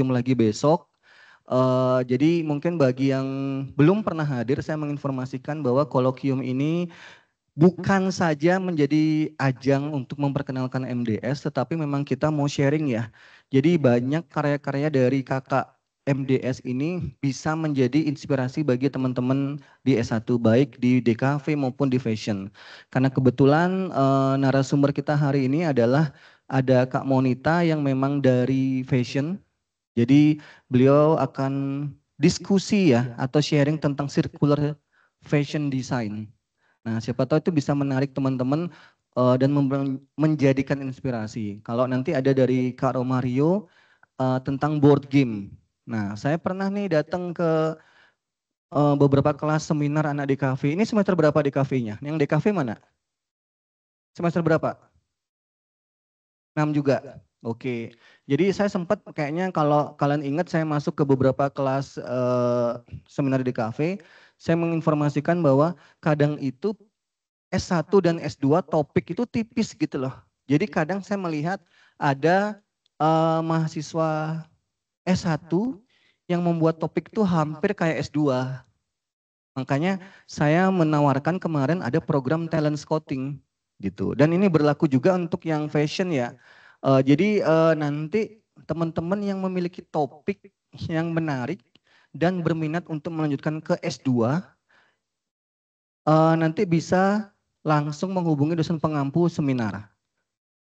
lagi besok. Jadi mungkin bagi yang belum pernah hadir, saya menginformasikan bahwa kolokium ini bukan saja menjadi ajang untuk memperkenalkan MDS, tetapi memang kita mau sharing ya. Jadi banyak karya-karya dari kakak MDS ini bisa menjadi inspirasi bagi teman-teman di S1, baik di DKV maupun di fashion. Karena kebetulan narasumber kita hari ini adalah ada Kak Monita yang memang dari fashion. Jadi beliau akan diskusi ya atau sharing tentang circular fashion design. Nah, siapa tahu itu bisa menarik teman-teman dan menjadikan inspirasi. Kalau nanti ada dari Kak Romario tentang board game. Nah, saya pernah nih datang ke beberapa kelas seminar anak DKV. Ini semester berapa DKV-nya? Yang DKV mana? Semester berapa? 6 juga. Oke. Jadi saya sempat kayaknya kalau kalian ingat saya masuk ke beberapa kelas seminar DKV, saya menginformasikan bahwa kadang itu S1 dan S2 topik itu tipis gitu loh. Jadi kadang saya melihat ada mahasiswa S1 yang membuat topik itu hampir kayak S2. Makanya saya menawarkan kemarin ada program talent scouting gitu. Dan ini berlaku juga untuk yang fashion ya. Jadi nanti teman-teman yang memiliki topik yang menarik dan berminat untuk melanjutkan ke S2 nanti bisa langsung menghubungi dosen pengampu seminar.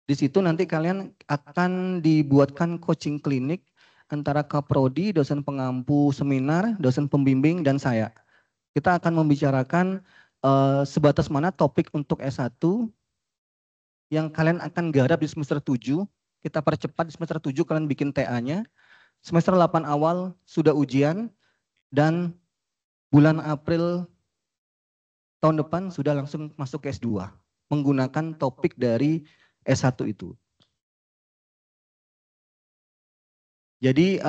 Di situ nanti kalian akan dibuatkan coaching klinik antara Kaprodi, dosen pengampu seminar, dosen pembimbing, dan saya. Kita akan membicarakan sebatas mana topik untuk S1 yang kalian akan garap di semester 7. Kita percepat di semester 7 kalian bikin TA-nya. Semester 8 awal sudah ujian dan bulan April tahun depan sudah langsung masuk ke S2 menggunakan topik dari S1 itu. Jadi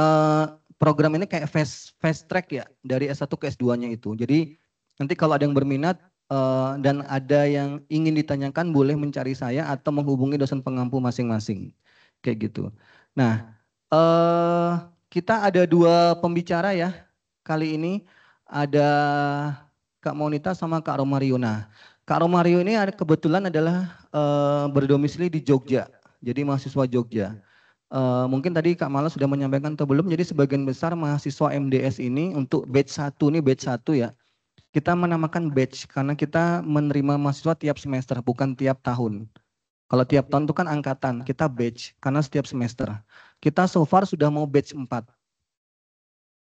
program ini kayak fast track ya dari S1 ke S2-nya itu. Jadi nanti kalau ada yang berminat dan ada yang ingin ditanyakan boleh mencari saya atau menghubungi dosen pengampu masing-masing. Kayak gitu. Nah, kita ada 2 pembicara ya. Kali ini ada Kak Monita sama Kak Romario. Nah, Kak Romario ini kebetulan adalah berdomisili di Jogja. Jadi mahasiswa Jogja. Mungkin tadi Kak Mala sudah menyampaikan atau belum, jadi sebagian besar mahasiswa MDS ini untuk batch 1 nih, batch 1 ya. Kita menamakan batch karena kita menerima mahasiswa tiap semester, bukan tiap tahun. Kalau tiap tahun itu kan angkatan, kita batch karena setiap semester. Kita so far sudah mau batch 4.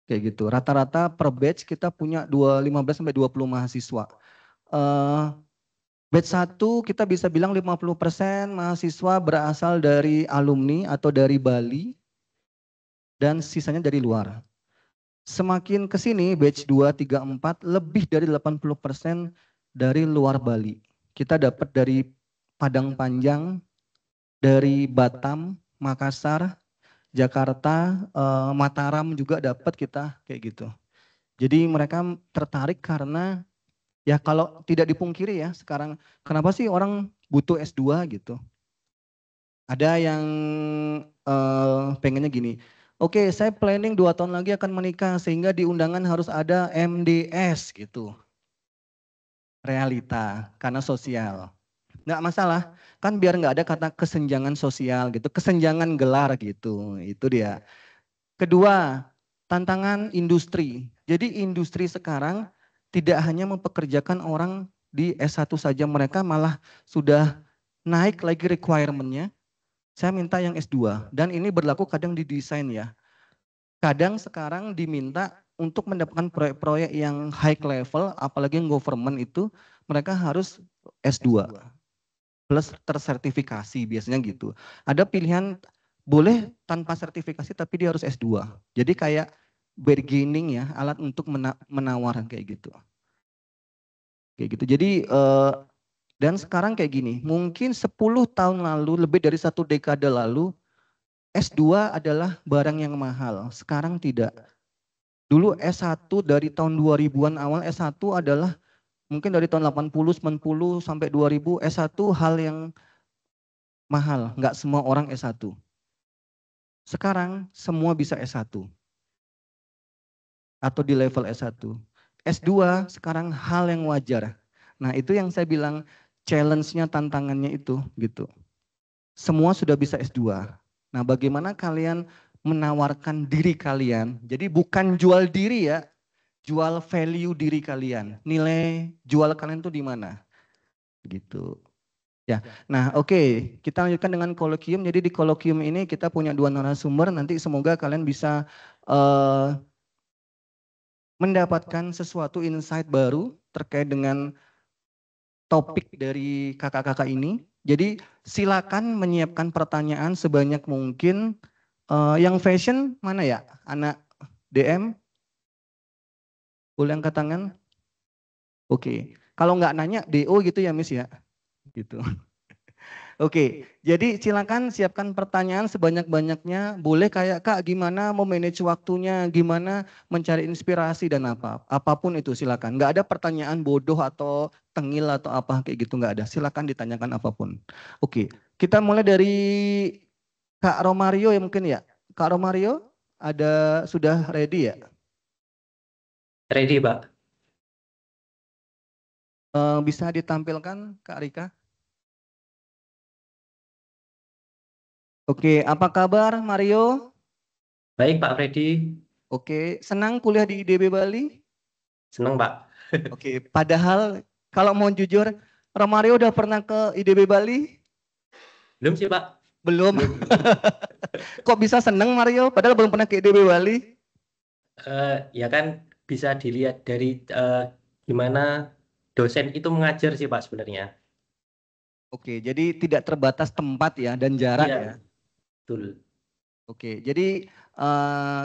Kayak gitu. Rata-rata per batch kita punya 15 sampai 20 mahasiswa. Batch 1 kita bisa bilang 50% mahasiswa berasal dari alumni atau dari Bali dan sisanya dari luar. Semakin ke sini batch 2, 3, 4 lebih dari 80% dari luar Bali. Kita dapat dari Padang Panjang, dari Batam, Makassar, Jakarta, Mataram juga dapat kita kayak gitu. Jadi mereka tertarik karena ya kalau tidak dipungkiri ya sekarang kenapa sih orang butuh S2 gitu. Ada yang pengennya gini, oke saya planning 2 tahun lagi akan menikah sehingga di undangan harus ada MDS gitu. Realita karena sosial. Nggak masalah, kan biar nggak ada kata kesenjangan sosial gitu, kesenjangan gelar gitu, itu dia. Kedua, tantangan industri. Jadi industri sekarang tidak hanya mempekerjakan orang di S1 saja, mereka malah sudah naik lagi requirement-nya. Saya minta yang S2 dan ini berlaku kadang di desain ya. Kadang sekarang diminta untuk mendapatkan proyek-proyek yang high level, apalagi yang government itu mereka harus S2 plus tersertifikasi biasanya gitu. Ada pilihan boleh tanpa sertifikasi tapi dia harus S2. Jadi kayak bargaining ya, alat untuk menawar kayak gitu. Kayak gitu. Jadi dan sekarang kayak gini, mungkin 10 tahun lalu, lebih dari 1 dekade lalu, S2 adalah barang yang mahal. Sekarang tidak. Dulu S1 dari tahun 2000-an awal S1 adalah mungkin dari tahun 80, 90 sampai 2000 S1 hal yang mahal, nggak semua orang S1. Sekarang semua bisa S1 atau di level S1. S2 sekarang hal yang wajar. Nah, itu yang saya bilang challenge-nya, tantangannya itu gitu. Semua sudah bisa S2. Nah, bagaimana kalian menawarkan diri kalian? Jadi bukan jual diri ya, jual value diri kalian. Nilai jual kalian tuh di mana? Gitu. Ya, nah oke, kita lanjutkan dengan kolokium. Jadi di kolokium ini kita punya 2 narasumber. Nanti semoga kalian bisa mendapatkan sesuatu insight baru terkait dengan topik dari kakak-kakak ini. Jadi silakan menyiapkan pertanyaan sebanyak mungkin. Yang fashion mana ya? Anak DM, boleh angkat tangan? Oke, kalau nggak nanya DO gitu ya Miss ya? Gitu. Oke, jadi silakan siapkan pertanyaan sebanyak-banyaknya. Boleh kayak Kak, gimana mau manage waktunya, gimana mencari inspirasi dan apapun itu silakan. Nggak ada pertanyaan bodoh atau tengil atau apa kayak gitu, nggak ada. Silakan ditanyakan apapun. Oke, kita mulai dari Kak Romario ya mungkin ya. Kak Romario, sudah ready ya? Ready, Pak. Bisa ditampilkan Kak Rika? Oke, apa kabar Mario? Baik, Pak Freddy. Oke, senang kuliah di IDB Bali? Senang, Pak. Oke, padahal kalau mau jujur, Romario udah pernah ke IDB Bali? Belum sih, Pak. Belum. Belum. Kok bisa seneng Mario, padahal belum pernah ke IDB Bali? Ya kan bisa dilihat dari gimana dosen itu mengajar sih, Pak, sebenarnya. Oke, jadi tidak terbatas tempat ya dan jarak Iya, ya. betul. Oke, jadi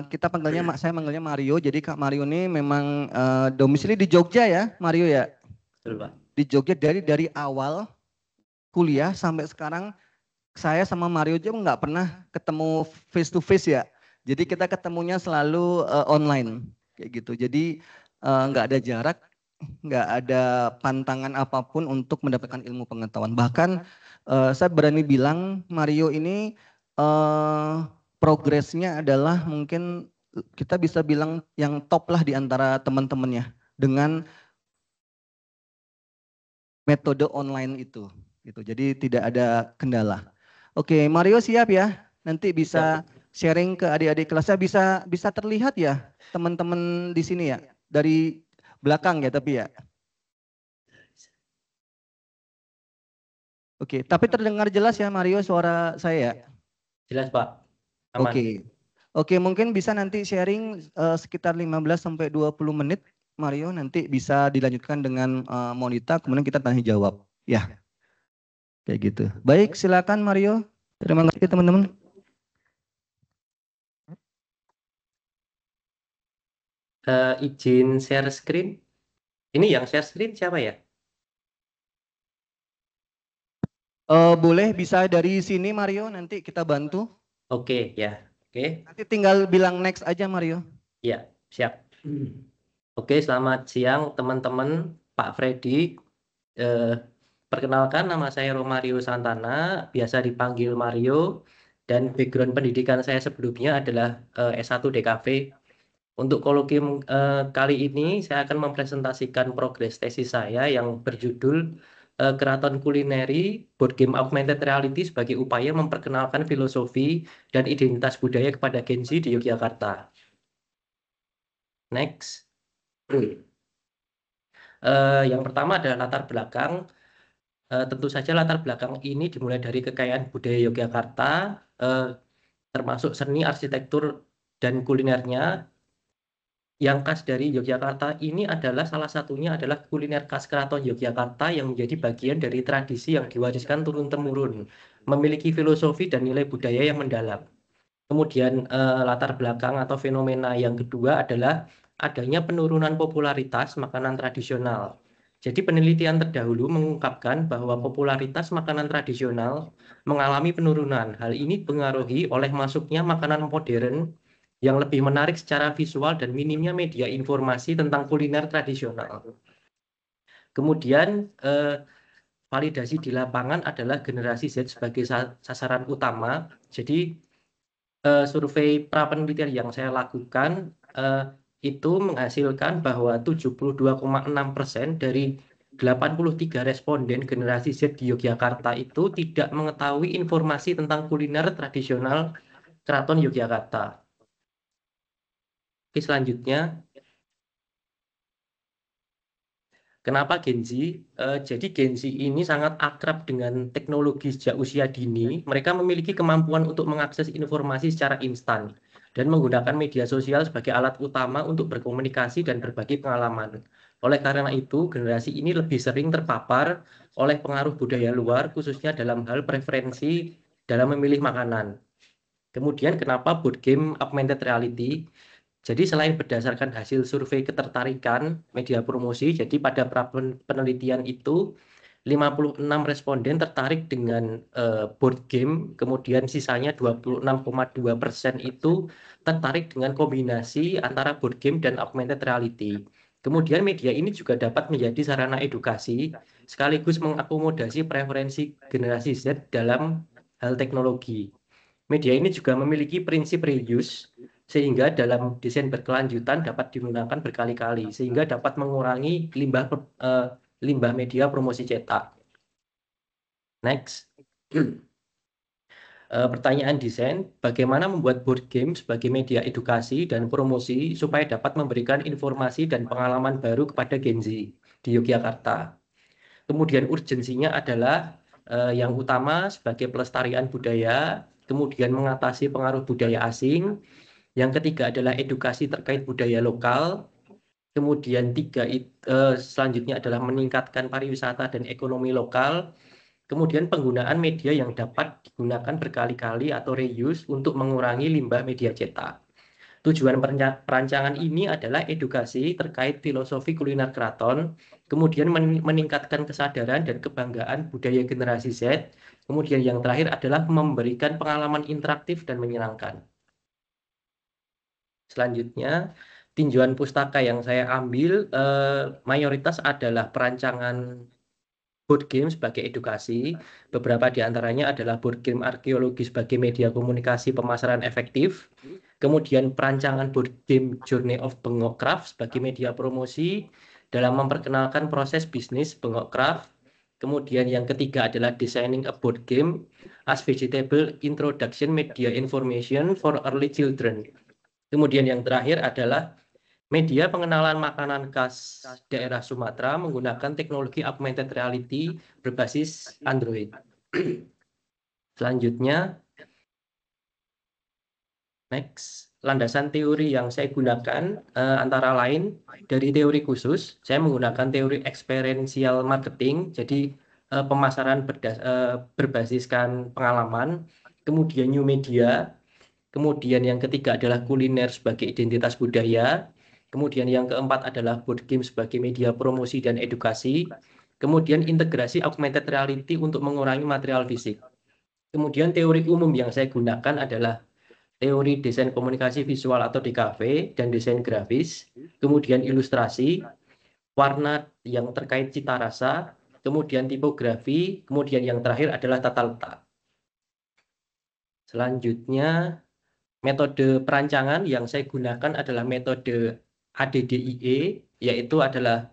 kita panggilnya, saya manggilnya Mario. Jadi Kak Mario ini memang domisili di Jogja ya, Mario ya. Betul, Pak. Di Jogja dari awal kuliah sampai sekarang saya sama Mario aja nggak pernah ketemu face to face ya. Jadi kita ketemunya selalu online kayak gitu. Jadi nggak ada jarak, nggak ada pantangan apapun untuk mendapatkan ilmu pengetahuan. Bahkan saya berani bilang Mario ini progresnya adalah mungkin kita bisa bilang yang top lah di antara teman-temannya dengan metode online itu. Gitu. Jadi tidak ada kendala. Oke, Mario siap ya? Nanti bisa Siap. sharing ke adik-adik kelasnya, bisa terlihat ya teman-teman di sini ya, dari belakang ya tapi ya. Oke, tapi terdengar jelas ya Mario suara saya. Jelas, Pak. Aman. Oke. Oke, mungkin bisa nanti sharing sekitar 15 sampai 20 menit Mario, nanti bisa dilanjutkan dengan Monita, kemudian kita tanya jawab. Ya, kayak gitu. Baik, silakan Mario. Terima kasih teman-teman. Izin share screen. Ini yang share screen siapa ya? Boleh bisa dari sini Mario, nanti kita bantu. Oke, ya. Oke. Nanti tinggal bilang next aja Mario. Ya, siap. Oke, selamat siang teman-teman, Pak Freddy. Eh, Perkenalkan, nama saya Romario Santana, biasa dipanggil Mario, dan background pendidikan saya sebelumnya adalah S1 DKV. Untuk kolokium kali ini, saya akan mempresentasikan progres tesis saya yang berjudul Keraton Kulineri Board Game Augmented Reality sebagai upaya memperkenalkan filosofi dan identitas budaya kepada Gen Z di Yogyakarta. Next. Yang pertama adalah latar belakang. Tentu saja latar belakang ini dimulai dari kekayaan budaya Yogyakarta, eh, termasuk seni, arsitektur, dan kulinernya. Yang khas dari Yogyakarta ini adalah salah satunya adalah kuliner khas Keraton Yogyakarta yang menjadi bagian dari tradisi yang diwariskan turun-temurun, memiliki filosofi dan nilai budaya yang mendalam. Kemudian latar belakang atau fenomena yang kedua adalah adanya penurunan popularitas makanan tradisional. Jadi penelitian terdahulu mengungkapkan bahwa popularitas makanan tradisional mengalami penurunan. Hal ini dipengaruhi oleh masuknya makanan modern yang lebih menarik secara visual dan minimnya media informasi tentang kuliner tradisional. Kemudian validasi di lapangan adalah generasi Z sebagai sasaran utama. Jadi survei prapenelitian yang saya lakukan itu menghasilkan bahwa 72,6% dari 83 responden generasi Z di Yogyakarta itu tidak mengetahui informasi tentang kuliner tradisional Keraton Yogyakarta. Oke, selanjutnya, kenapa Gen Z? Jadi Gen Z ini sangat akrab dengan teknologi sejak usia dini. Mereka memiliki kemampuan untuk mengakses informasi secara instan dan menggunakan media sosial sebagai alat utama untuk berkomunikasi dan berbagi pengalaman. Oleh karena itu, generasi ini lebih sering terpapar oleh pengaruh budaya luar, khususnya dalam hal preferensi dalam memilih makanan. Kemudian, kenapa board game augmented reality? Jadi selain berdasarkan hasil survei ketertarikan media promosi, jadi pada penelitian itu 56 responden tertarik dengan board game, kemudian sisanya 26,2% itu tertarik dengan kombinasi antara board game dan augmented reality. Kemudian media ini juga dapat menjadi sarana edukasi sekaligus mengakomodasi preferensi generasi Z dalam hal teknologi. Media ini juga memiliki prinsip reuse, sehingga dalam desain berkelanjutan dapat digunakan berkali-kali, sehingga dapat mengurangi limbah media promosi cetak. Next. Pertanyaan desain, bagaimana membuat board game sebagai media edukasi dan promosi supaya dapat memberikan informasi dan pengalaman baru kepada Gen Z di Yogyakarta. Kemudian urgensinya adalah yang utama sebagai pelestarian budaya, kemudian mengatasi pengaruh budaya asing. Yang ketiga adalah edukasi terkait budaya lokal. Kemudian selanjutnya adalah meningkatkan pariwisata dan ekonomi lokal. Kemudian penggunaan media yang dapat digunakan berkali-kali atau reuse untuk mengurangi limbah media cetak. Tujuan perancangan ini adalah edukasi terkait filosofi kuliner keraton, kemudian meningkatkan kesadaran dan kebanggaan budaya generasi Z, kemudian yang terakhir adalah memberikan pengalaman interaktif dan menyenangkan. Selanjutnya, tinjauan pustaka yang saya ambil mayoritas adalah perancangan board game sebagai edukasi. Beberapa di antaranya adalah board game arkeologi sebagai media komunikasi pemasaran efektif. Kemudian perancangan board game Journey of Bengok Craft sebagai media promosi dalam memperkenalkan proses bisnis Bengok Craft. Kemudian yang ketiga adalah designing a board game as vegetable introduction media information for early children. Kemudian yang terakhir adalah media pengenalan makanan khas daerah Sumatera menggunakan teknologi augmented reality berbasis Android. Selanjutnya, next, landasan teori yang saya gunakan antara lain dari teori khusus, saya menggunakan teori experiential marketing, jadi pemasaran berbasiskan pengalaman, kemudian new media, kemudian yang ketiga adalah kuliner sebagai identitas budaya. Kemudian yang keempat adalah board game sebagai media promosi dan edukasi. Kemudian integrasi augmented reality untuk mengurangi material fisik. Kemudian teori umum yang saya gunakan adalah teori desain komunikasi visual atau DKV dan desain grafis. Kemudian ilustrasi, warna yang terkait cita rasa, kemudian tipografi, kemudian yang terakhir adalah tata letak. Selanjutnya, metode perancangan yang saya gunakan adalah metode ADDIE, yaitu adalah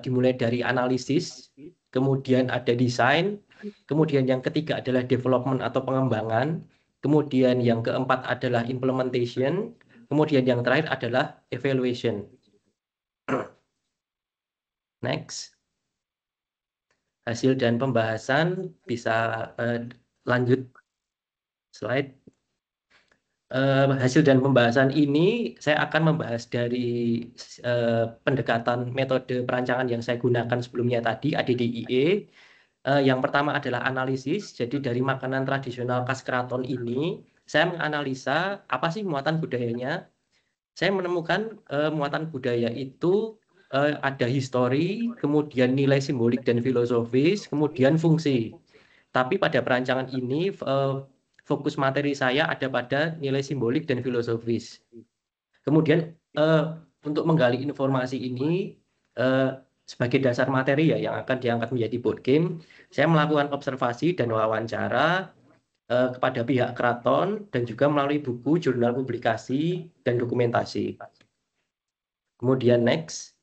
dimulai dari analisis, kemudian ada desain, kemudian yang ketiga adalah development atau pengembangan, kemudian yang keempat adalah implementation, kemudian yang terakhir adalah evaluation. Next. Hasil dan pembahasan bisa lanjut slide. Hasil dan pembahasan ini saya akan membahas dari pendekatan metode perancangan yang saya gunakan sebelumnya tadi, ADDIE. Yang pertama adalah analisis, jadi dari makanan tradisional khas keraton ini, saya menganalisa apa sih muatan budayanya. Saya menemukan muatan budaya itu ada histori, kemudian nilai simbolik dan filosofis, kemudian fungsi. Tapi pada perancangan ini fokus materi saya ada pada nilai simbolik dan filosofis. Kemudian untuk menggali informasi ini sebagai dasar materi ya yang akan diangkat menjadi board game, saya melakukan observasi dan wawancara kepada pihak keraton dan juga melalui buku, jurnal publikasi, dan dokumentasi. Kemudian next,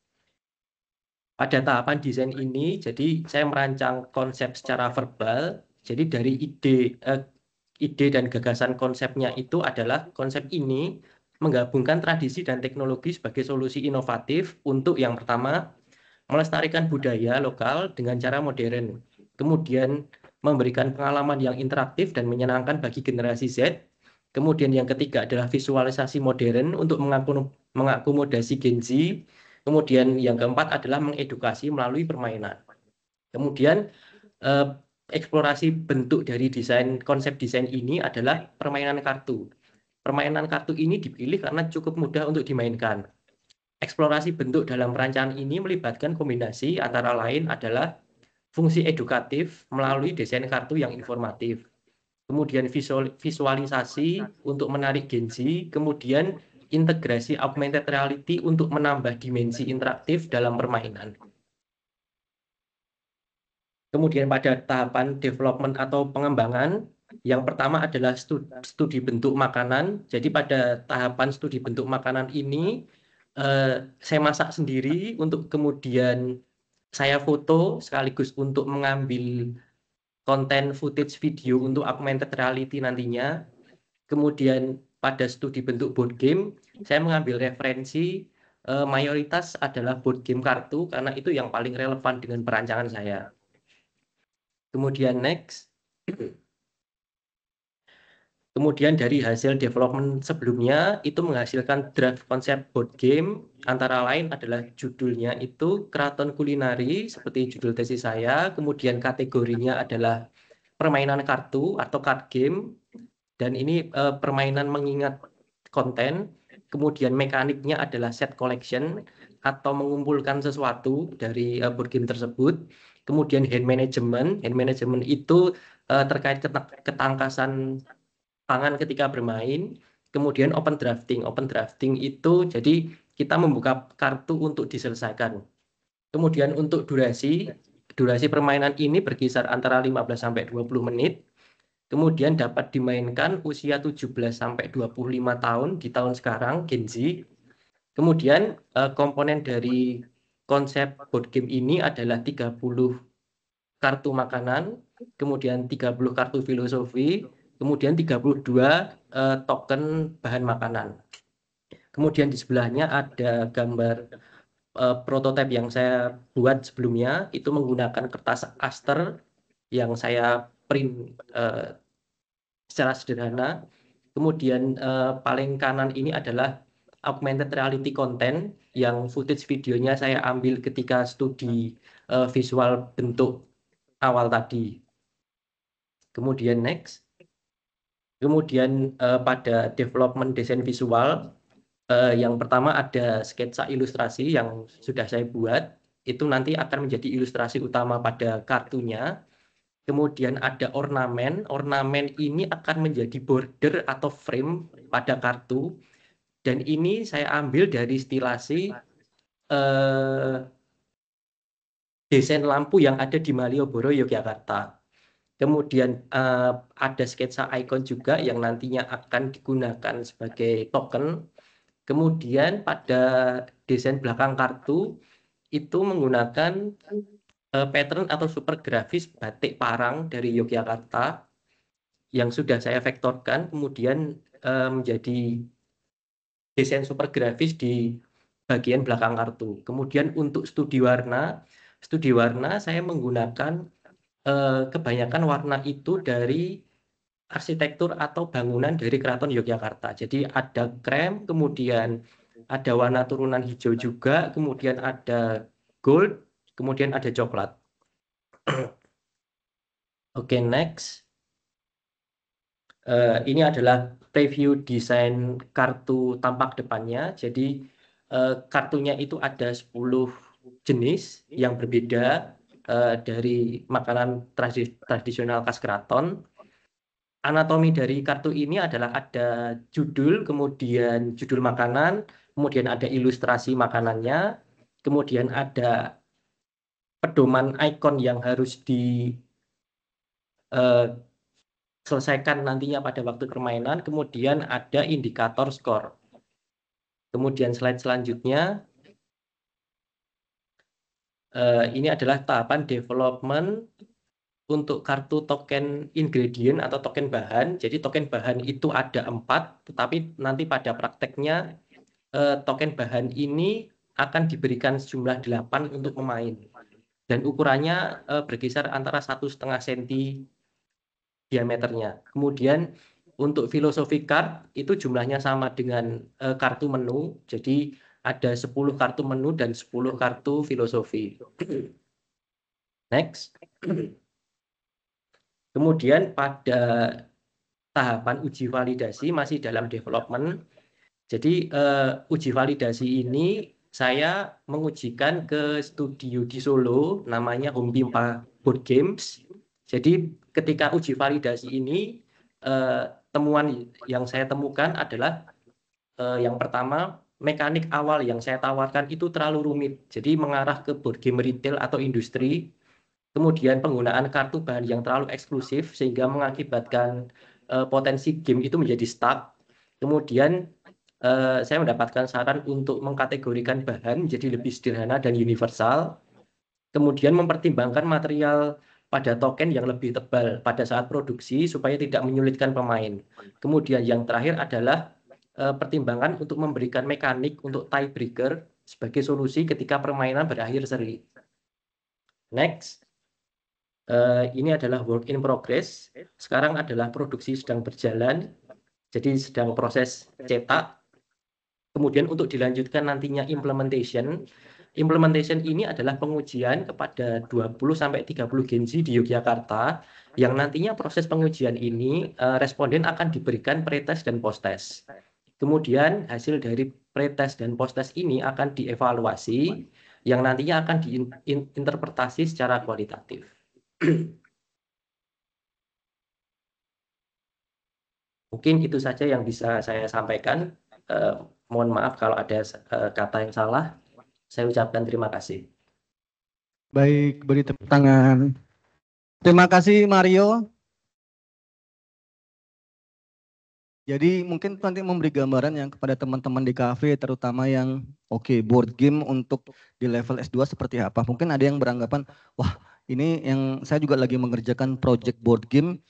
pada tahapan desain ini, jadi saya merancang konsep secara verbal. Jadi dari ide dan gagasan konsepnya itu adalah konsep ini menggabungkan tradisi dan teknologi sebagai solusi inovatif untuk yang pertama, melestarikan budaya lokal dengan cara modern. Kemudian memberikan pengalaman yang interaktif dan menyenangkan bagi generasi Z. Kemudian yang ketiga adalah visualisasi modern untuk mengakomodasi Gen Z. Kemudian yang keempat adalah mengedukasi melalui permainan. Kemudian eksplorasi bentuk dari konsep desain ini adalah permainan kartu. Permainan kartu ini dipilih karena cukup mudah untuk dimainkan. Eksplorasi bentuk dalam perancangan ini melibatkan kombinasi antara lain adalah fungsi edukatif melalui desain kartu yang informatif, kemudian visualisasi untuk menarik Gen Z, kemudian integrasi augmented reality untuk menambah dimensi interaktif dalam permainan. Kemudian pada tahapan development atau pengembangan, yang pertama adalah studi bentuk makanan. Jadi pada tahapan studi bentuk makanan ini, saya masak sendiri untuk kemudian saya foto sekaligus untuk mengambil konten footage video untuk augmented reality nantinya. Kemudian pada studi bentuk board game, saya mengambil referensi mayoritas adalah board game kartu karena itu yang paling relevan dengan perancangan saya. Kemudian next. Kemudian dari hasil development sebelumnya itu menghasilkan draft konsep board game, antara lain adalah judulnya itu Keraton Kulinari seperti judul tesis saya, kemudian kategorinya adalah permainan kartu atau card game, dan ini permainan mengingat konten, kemudian mekaniknya adalah set collection atau mengumpulkan sesuatu dari board game tersebut, kemudian hand management itu terkait ketangkasan tangan ketika bermain, kemudian open drafting itu jadi kita membuka kartu untuk diselesaikan. Kemudian untuk durasi permainan ini berkisar antara 15 sampai 20 menit. Kemudian dapat dimainkan usia 17 sampai 25 tahun di tahun sekarang Gen Z. Kemudian komponen dari konsep board game ini adalah 30 kartu makanan, kemudian 30 kartu filosofi, kemudian 32 token bahan makanan. Kemudian di sebelahnya ada gambar prototipe yang saya buat sebelumnya, itu menggunakan kertas aster yang saya print secara sederhana. Kemudian paling kanan ini adalah augmented reality content yang footage videonya saya ambil ketika studi visual bentuk awal tadi. Kemudian next. Kemudian pada development desain visual, yang pertama ada sketsa ilustrasi yang sudah saya buat, itu nanti akan menjadi ilustrasi utama pada kartunya. Kemudian ada ornamen ini akan menjadi border atau frame pada kartu, dan ini saya ambil dari stilasi desain lampu yang ada di Malioboro, Yogyakarta. Kemudian ada sketsa ikon juga yang nantinya akan digunakan sebagai token. Kemudian pada desain belakang kartu itu menggunakan pattern atau super grafis batik Parang dari Yogyakarta yang sudah saya vektorkan, kemudian menjadi desain super grafis di bagian belakang kartu. Kemudian untuk studi warna saya menggunakan kebanyakan warna itu dari arsitektur atau bangunan dari Keraton Yogyakarta. Jadi ada krem, kemudian ada warna turunan hijau juga, kemudian ada gold, kemudian ada coklat. Oke, next. Ini adalah preview desain kartu tampak depannya. Jadi kartunya itu ada 10 jenis yang berbeda dari makanan tradisional khas keraton. Anatomi dari kartu ini adalah ada judul, kemudian judul makanan, kemudian ada ilustrasi makanannya, kemudian ada pedoman ikon yang harus selesaikan nantinya pada waktu permainan, kemudian ada indikator skor. Kemudian slide selanjutnya, ini adalah tahapan development untuk kartu token ingredient atau token bahan. Jadi token bahan itu ada 4, tetapi nanti pada prakteknya token bahan ini akan diberikan sejumlah 8 untuk pemain. Dan ukurannya berkisar antara 1,5 cm diameternya. Kemudian untuk filosofi card itu jumlahnya sama dengan kartu menu. Jadi ada 10 kartu menu dan 10 kartu filosofi. Next. Kemudian pada tahapan uji validasi masih dalam development. Jadi uji validasi ini saya mengujikan ke studio di Solo, namanya Home Pimpa Board Games. Jadi ketika uji validasi ini, temuan yang saya temukan adalah yang pertama, mekanik awal yang saya tawarkan itu terlalu rumit. Jadi mengarah ke board game retail atau industri. Kemudian penggunaan kartu bahan yang terlalu eksklusif sehingga mengakibatkan potensi game itu menjadi stuck. Kemudian saya mendapatkan saran untuk mengkategorikan bahan menjadi lebih sederhana dan universal. Kemudian mempertimbangkan material pada token yang lebih tebal pada saat produksi supaya tidak menyulitkan pemain. Kemudian yang terakhir adalah pertimbangan untuk memberikan mekanik untuk tiebreaker sebagai solusi ketika permainan berakhir seri. Next. Ini adalah work in progress. Sekarang adalah produksi sedang berjalan, jadi sedang proses cetak. Kemudian untuk dilanjutkan nantinya implementation. Implementation ini adalah pengujian kepada 20-30 Genji di Yogyakarta, yang nantinya proses pengujian ini responden akan diberikan pretest dan posttest. Kemudian hasil dari pretest dan posttest ini akan dievaluasi, yang nantinya akan diinterpretasi secara kualitatif. Mungkin itu saja yang bisa saya sampaikan. Mohon maaf kalau ada kata yang salah. Saya ucapkan terima kasih. Baik, beri tepuk tangan. Terima kasih Mario. Jadi mungkin nanti memberi gambaran yang kepada teman-teman di kafe, terutama yang board game untuk di level S2 seperti apa. Mungkin ada yang beranggapan, wah ini yang saya juga lagi mengerjakan project board game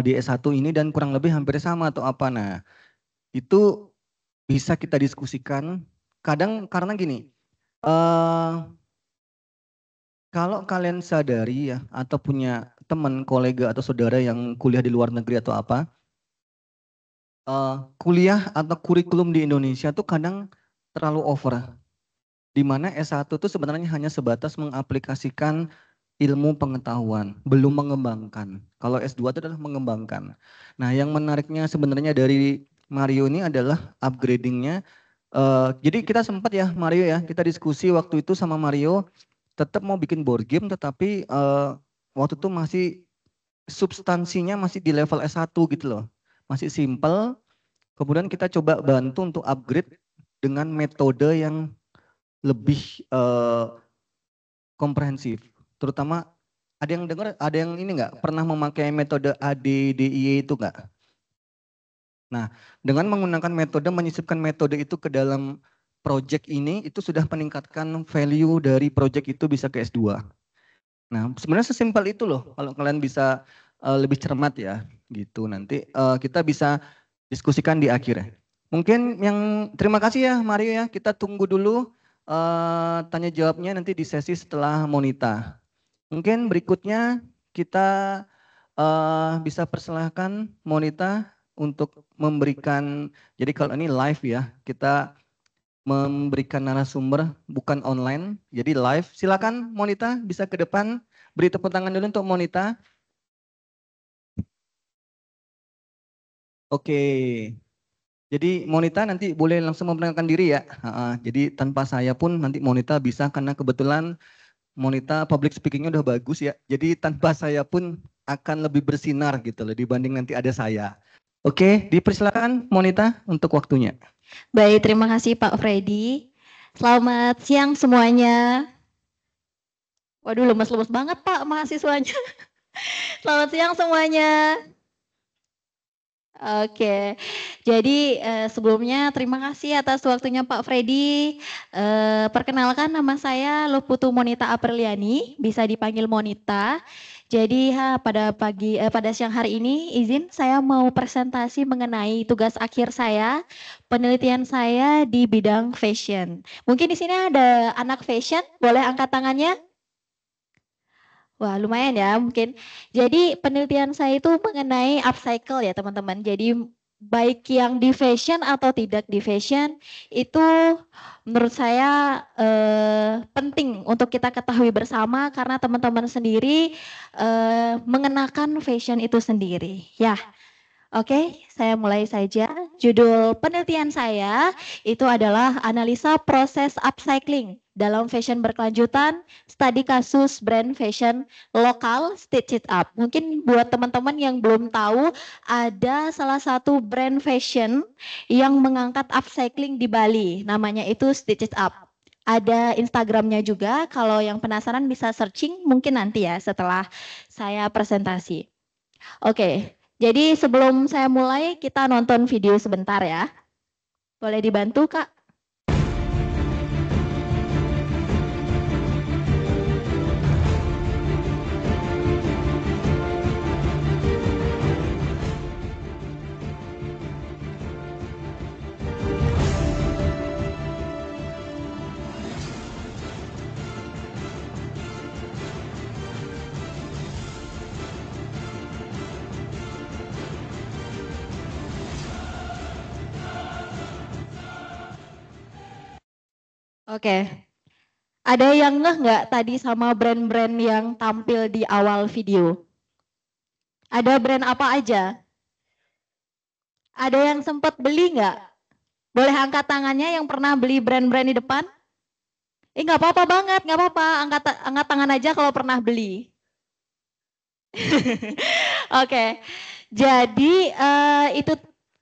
di S1 ini dan kurang lebih hampir sama atau apa. Nah itu bisa kita diskusikan. Kadang karena gini, kalau kalian sadari ya atau punya teman, kolega atau saudara yang kuliah di luar negeri atau apa, kuliah atau kurikulum di Indonesia tuh kadang terlalu over. Di mana S1 itu sebenarnya hanya sebatas mengaplikasikan ilmu pengetahuan, belum mengembangkan. Kalau S2 itu adalah mengembangkan. Nah, yang menariknya sebenarnya dari Mario ini adalah upgradingnya. Jadi kita sempat ya Mario ya, kita diskusi waktu itu sama Mario, tetap mau bikin board game tetapi waktu itu masih substansinya masih di level S1 gitu loh. Masih simple. Kemudian kita coba bantu untuk upgrade dengan metode yang lebih komprehensif. Terutama ada yang dengar, ada yang ini enggak pernah memakai metode ADDIE itu enggak? Nah, dengan menggunakan metode menyisipkan metode itu ke dalam project ini itu sudah meningkatkan value dari project itu bisa ke S2. Nah, sebenarnya sesimpel itu loh. Kalau kalian bisa lebih cermat ya, gitu. Nanti kita bisa diskusikan di akhir. Mungkin yang terima kasih ya Mario ya. Kita tunggu dulu tanya jawabnya nanti di sesi setelah Monita. Mungkin berikutnya kita bisa persilahkan Monita untuk memberikan. Jadi kalau ini live ya, kita memberikan narasumber bukan online, jadi live. Silakan Monita bisa ke depan, beri tepuk tangan dulu untuk Monita. Oke, jadi Monita nanti boleh langsung memperkenalkan diri ya. Jadi tanpa saya pun nanti Monita bisa, karena kebetulan Monita public speakingnya udah bagus ya. Jadi tanpa saya pun akan lebih bersinar gitu loh dibanding nanti ada saya. Oke, dipersilakan Monita untuk waktunya. Baik, terima kasih Pak Freddy. Selamat siang semuanya. Waduh, lemes-lemes banget Pak mahasiswanya. Selamat siang semuanya. Oke, jadi sebelumnya terima kasih atas waktunya Pak Freddy. Perkenalkan nama saya Luputu Monita Apriliani, bisa dipanggil Monita. Jadi pada siang hari ini izin saya mau presentasi mengenai tugas akhir saya, penelitian saya di bidang fashion. Mungkin di sini ada anak fashion, boleh angkat tangannya? Wah, lumayan ya mungkin. Jadi penelitian saya itu mengenai upcycle ya teman-teman. Jadi baik yang di fashion atau tidak di fashion itu menurut saya penting untuk kita ketahui bersama karena teman-teman sendiri mengenakan fashion itu sendiri. Ya, oke, saya mulai saja. Judul penelitian saya itu adalah analisa proses upcycling dalam fashion berkelanjutan, studi kasus brand fashion lokal Stitch It Up. Mungkin buat teman-teman yang belum tahu, ada salah satu brand fashion yang mengangkat upcycling di Bali, namanya itu Stitch It Up. Ada Instagramnya juga, kalau yang penasaran bisa searching mungkin nanti ya setelah saya presentasi. Oke, jadi sebelum saya mulai, kita nonton video sebentar ya. Boleh dibantu, Kak? Oke. Ada yang ngeh nggak tadi sama brand-brand yang tampil di awal video? Ada brand apa aja? Ada yang sempat beli nggak? Boleh angkat tangannya yang pernah beli brand-brand di depan? Nggak apa-apa banget, nggak apa-apa. Angkat tangan aja kalau pernah beli. Oke, jadi itu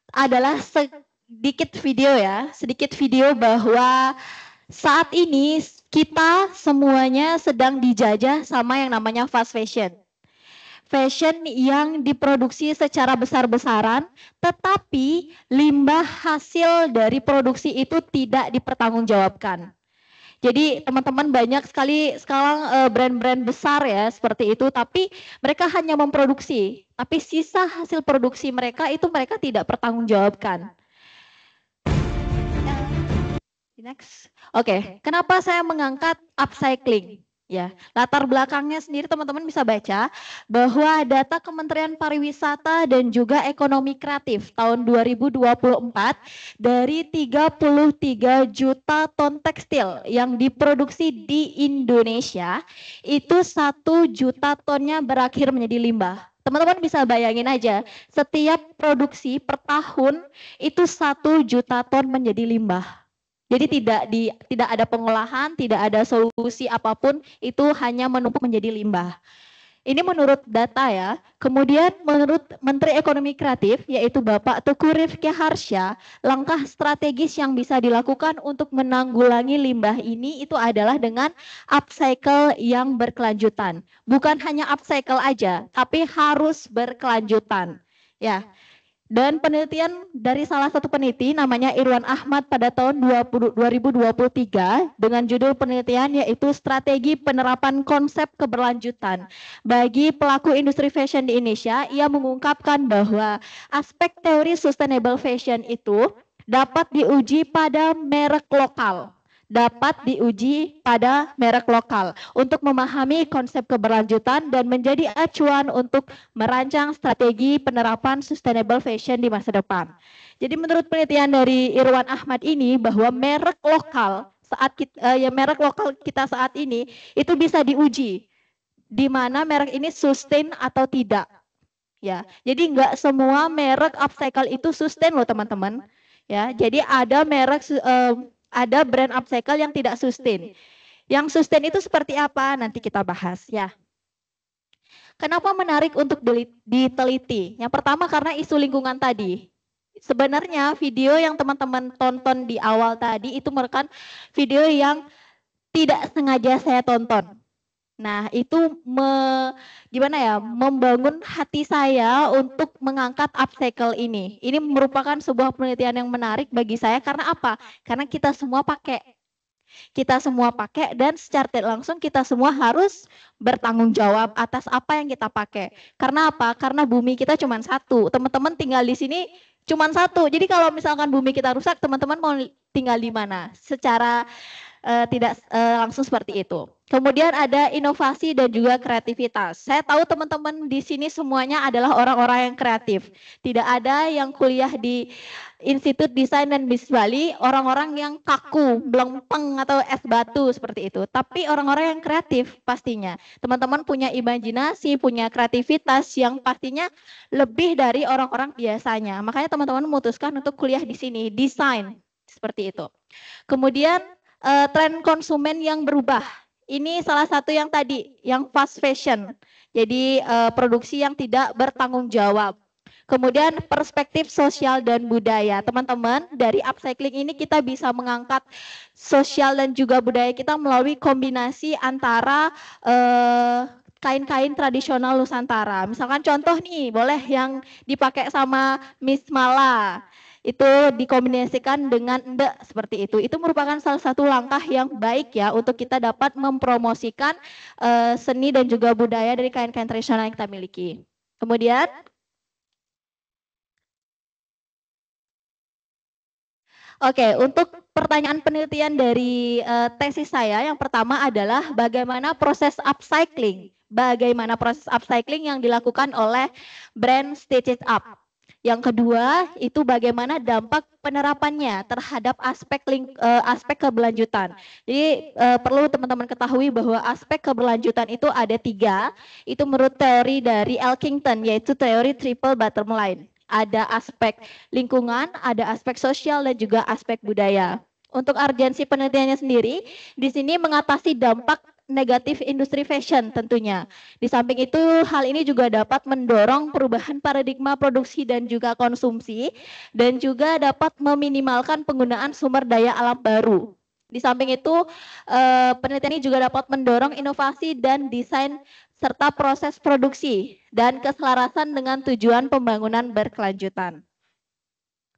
adalah sedikit video bahwa saat ini kita semuanya sedang dijajah sama yang namanya fast fashion. Fashion yang diproduksi secara besar-besaran, tetapi limbah hasil dari produksi itu tidak dipertanggungjawabkan. Jadi teman-teman banyak sekali sekarang brand-brand besar ya seperti itu, tapi mereka hanya memproduksi, tapi sisa hasil produksi mereka itu mereka tidak pertanggungjawabkan. Next. Oke, kenapa saya mengangkat upcycling? Ya, latar belakangnya sendiri teman-teman bisa baca bahwa data Kementerian Pariwisata dan juga Ekonomi Kreatif tahun 2024 dari 33 juta ton tekstil yang diproduksi di Indonesia, itu 1 juta tonnya berakhir menjadi limbah. Teman-teman bisa bayangin aja, setiap produksi per tahun itu 1 juta ton menjadi limbah. Jadi tidak ada pengolahan, tidak ada solusi apapun, itu hanya menumpuk menjadi limbah. Ini menurut data ya. Kemudian menurut Menteri Ekonomi Kreatif yaitu Bapak Teguh Rifki Harsha, langkah strategis yang bisa dilakukan untuk menanggulangi limbah ini itu adalah dengan upcycle yang berkelanjutan. Bukan hanya upcycle aja, tapi harus berkelanjutan. Ya. Dan penelitian dari salah satu peneliti namanya Irwan Ahmad pada tahun 2023 dengan judul penelitian yaitu strategi penerapan konsep keberlanjutan bagi pelaku industri fashion di Indonesia. Ia mengungkapkan bahwa aspek teori sustainable fashion itu dapat diuji pada merek lokal. Untuk memahami konsep keberlanjutan dan menjadi acuan untuk merancang strategi penerapan sustainable fashion di masa depan. Jadi menurut penelitian dari Irwan Ahmad ini bahwa merek lokal kita saat ini itu bisa diuji di mana merek ini sustain atau tidak. Ya, jadi nggak semua merek upcycle itu sustain loh teman-teman. Ya, jadi ada brand upcycle yang tidak sustain. Yang sustain itu seperti apa? Nanti kita bahas ya. Kenapa menarik untuk diteliti? Yang pertama karena isu lingkungan tadi. Sebenarnya video yang teman-teman tonton di awal tadi itu merupakan video yang tidak sengaja saya tonton. Nah, itu gimana ya, membangun hati saya untuk mengangkat upcycle ini. Ini merupakan sebuah penelitian yang menarik bagi saya karena apa? Karena kita semua pakai. Kita semua pakai dan secara tidak langsung kita semua harus bertanggung jawab atas apa yang kita pakai. Karena apa? Karena bumi kita cuma satu. Teman-teman tinggal di sini cuma satu. Jadi kalau misalkan bumi kita rusak, teman-teman mau tinggal di mana? Secara tidak langsung seperti itu. Kemudian ada inovasi dan juga kreativitas. Saya tahu teman-teman di sini semuanya adalah orang-orang yang kreatif. Tidak ada yang kuliah di Institut Desain dan Bisnis Bali, orang-orang yang kaku, belempeng atau es batu seperti itu. Tapi orang-orang yang kreatif pastinya. Teman-teman punya imajinasi, punya kreativitas yang pastinya lebih dari orang-orang biasanya. Makanya teman-teman memutuskan untuk kuliah di sini, desain seperti itu. Kemudian tren konsumen yang berubah. Ini salah satu yang tadi, yang fast fashion. Jadi produksi yang tidak bertanggung jawab. Kemudian perspektif sosial dan budaya. Teman-teman, dari upcycling ini kita bisa mengangkat sosial dan juga budaya kita melalui kombinasi antara kain-kain tradisional Nusantara. Misalkan contoh nih, boleh yang dipakai sama Miss Mala. Itu dikombinasikan dengan endek seperti itu. Itu merupakan salah satu langkah yang baik ya untuk kita dapat mempromosikan seni dan juga budaya dari kain-kain tradisional yang kita miliki. Kemudian oke, untuk pertanyaan penelitian dari tesis saya yang pertama adalah bagaimana proses upcycling. Bagaimana proses upcycling yang dilakukan oleh brand Stitch It Up. Yang kedua, itu bagaimana dampak penerapannya terhadap aspek keberlanjutan. Jadi perlu teman-teman ketahui bahwa aspek keberlanjutan itu ada 3. Itu menurut teori dari Elkington, yaitu teori triple bottom line. Ada aspek lingkungan, ada aspek sosial, dan juga aspek budaya. Untuk urgensi penelitiannya sendiri, di sini mengatasi dampak negatif industri fashion tentunya. Di samping itu, hal ini juga dapat mendorong perubahan paradigma produksi dan juga konsumsi, dan juga dapat meminimalkan penggunaan sumber daya alam baru. Di samping itu, penelitian ini juga dapat mendorong inovasi dan desain serta proses produksi dan keselarasan dengan tujuan pembangunan berkelanjutan.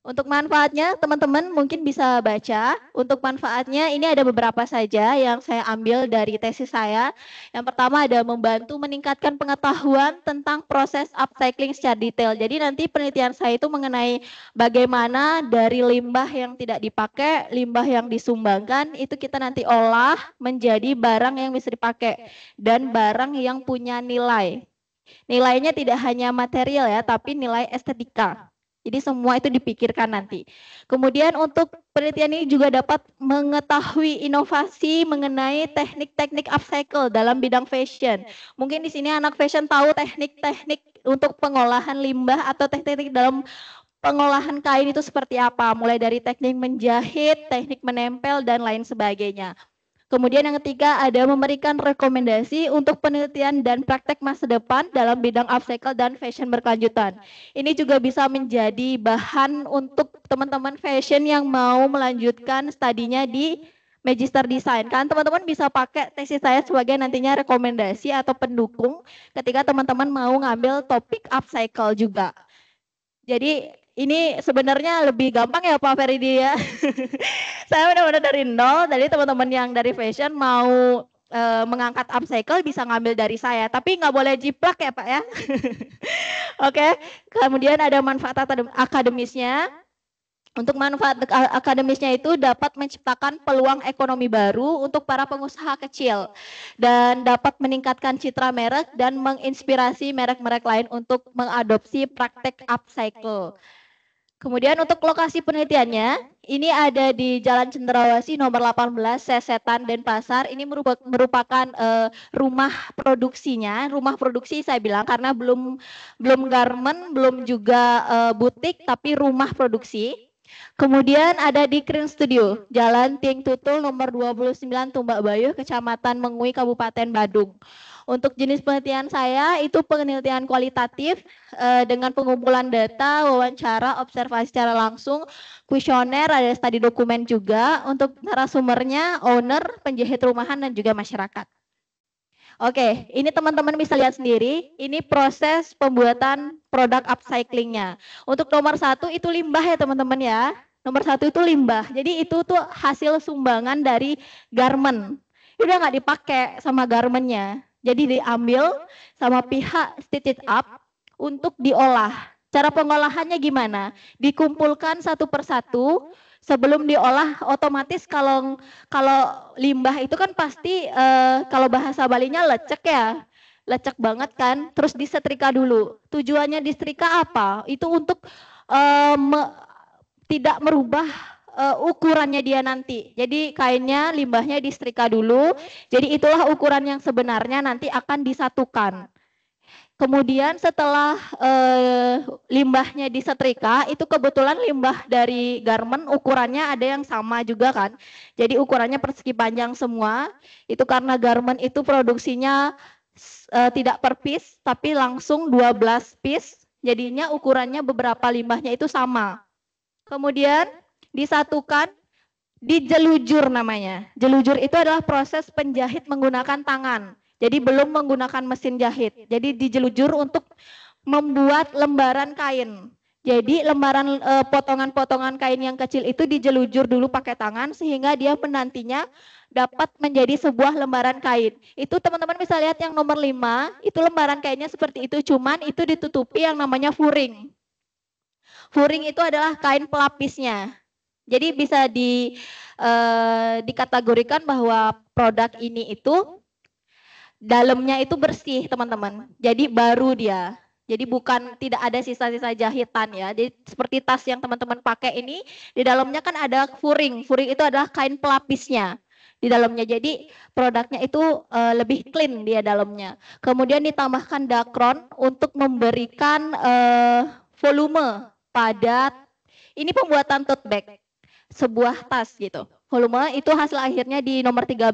Untuk manfaatnya, teman-teman mungkin bisa baca. Untuk manfaatnya, ini ada beberapa saja yang saya ambil dari tesis saya. Yang pertama ada membantu meningkatkan pengetahuan tentang proses upcycling secara detail. Jadi nanti penelitian saya itu mengenai bagaimana dari limbah yang tidak dipakai, limbah yang disumbangkan, itu kita nanti olah menjadi barang yang bisa dipakai dan barang yang punya nilai. Nilainya tidak hanya material ya, tapi nilai estetika. Jadi semua itu dipikirkan nanti. Kemudian untuk penelitian ini juga dapat mengetahui inovasi mengenai teknik-teknik upcycle dalam bidang fashion. Mungkin di sini anak fashion tahu teknik-teknik untuk pengolahan limbah atau teknik-teknik dalam pengolahan kain itu seperti apa. Mulai dari teknik menjahit, teknik menempel, dan lain sebagainya. Kemudian yang ketiga ada memberikan rekomendasi untuk penelitian dan praktek masa depan dalam bidang upcycle dan fashion berkelanjutan. Ini juga bisa menjadi bahan untuk teman-teman fashion yang mau melanjutkan studinya di Magister Design. Kan teman-teman bisa pakai tesis saya sebagai nantinya rekomendasi atau pendukung ketika teman-teman mau ngambil topik upcycle juga. Jadi ini sebenarnya lebih gampang ya Pak Feridi ya. Saya benar-benar dari nol, jadi teman-teman yang dari fashion mau mengangkat upcycle bisa ngambil dari saya, tapi nggak boleh jiplak ya Pak ya. Oke, kemudian ada manfaat akademisnya. Untuk manfaat akademisnya itu dapat menciptakan peluang ekonomi baru untuk para pengusaha kecil dan dapat meningkatkan citra merek dan menginspirasi merek-merek lain untuk mengadopsi praktek upcycle. Kemudian untuk lokasi penelitiannya, ini ada di Jalan Cenderawasih nomor 18, Sesetan, Denpasar. Ini merupakan rumah produksinya. Rumah produksi saya bilang karena belum garment, belum juga butik, tapi rumah produksi. Kemudian ada di Green Studio, Jalan Tieng Tutul nomor 29, Tumbak Bayuh, Kecamatan Mengui, Kabupaten Badung. Untuk jenis penelitian saya itu penelitian kualitatif dengan pengumpulan data, wawancara, observasi secara langsung, kuesioner, ada studi dokumen juga untuk narasumbernya, owner, penjahit rumahan, dan juga masyarakat. Oke, ini teman-teman bisa lihat sendiri, ini proses pembuatan produk upcyclingnya. Untuk nomor 1 itu limbah ya teman-teman ya. Nomor 1 itu limbah, jadi itu tuh hasil sumbangan dari garment. Udah nggak dipakai sama garmentnya, jadi diambil sama pihak stitch up untuk diolah. Cara pengolahannya gimana? Dikumpulkan satu persatu. Sebelum diolah otomatis kalau limbah itu kan pasti kalau bahasa Balinya lecek ya. Lecek banget kan, terus disetrika dulu. Tujuannya disetrika apa? Itu untuk tidak merubah ukurannya dia nanti. Jadi kainnya, limbahnya disetrika dulu. Jadi itulah ukuran yang sebenarnya nanti akan disatukan. Kemudian setelah limbahnya disetrika, itu kebetulan limbah dari garment ukurannya ada yang sama juga kan. Jadi ukurannya persegi panjang semua. Itu karena garment itu produksinya tidak per piece, tapi langsung 12 piece. Jadinya ukurannya beberapa limbahnya itu sama. Kemudian disatukan, dijelujur namanya. Jelujur itu adalah proses penjahit menggunakan tangan. Jadi belum menggunakan mesin jahit. Jadi dijelujur untuk membuat lembaran kain. Jadi lembaran potongan-potongan kain yang kecil itu dijelujur dulu pakai tangan sehingga dia menantinya dapat menjadi sebuah lembaran kain. Itu teman-teman bisa lihat yang nomor 5, itu lembaran kainnya seperti itu, cuman itu ditutupi yang namanya furing. Furing itu adalah kain pelapisnya. Jadi bisa dikategorikan bahwa produk ini itu dalamnya itu bersih teman-teman. Jadi baru dia. Jadi bukan tidak ada sisa-sisa jahitan ya. Jadi seperti tas yang teman-teman pakai ini di dalamnya kan ada furing. Furing itu adalah kain pelapisnya di dalamnya. Jadi produknya itu lebih clean dia dalamnya. Kemudian ditambahkan dakron untuk memberikan volume pada ini pembuatan tote bag. Sebuah tas gitu. Volume itu hasil akhirnya di nomor 13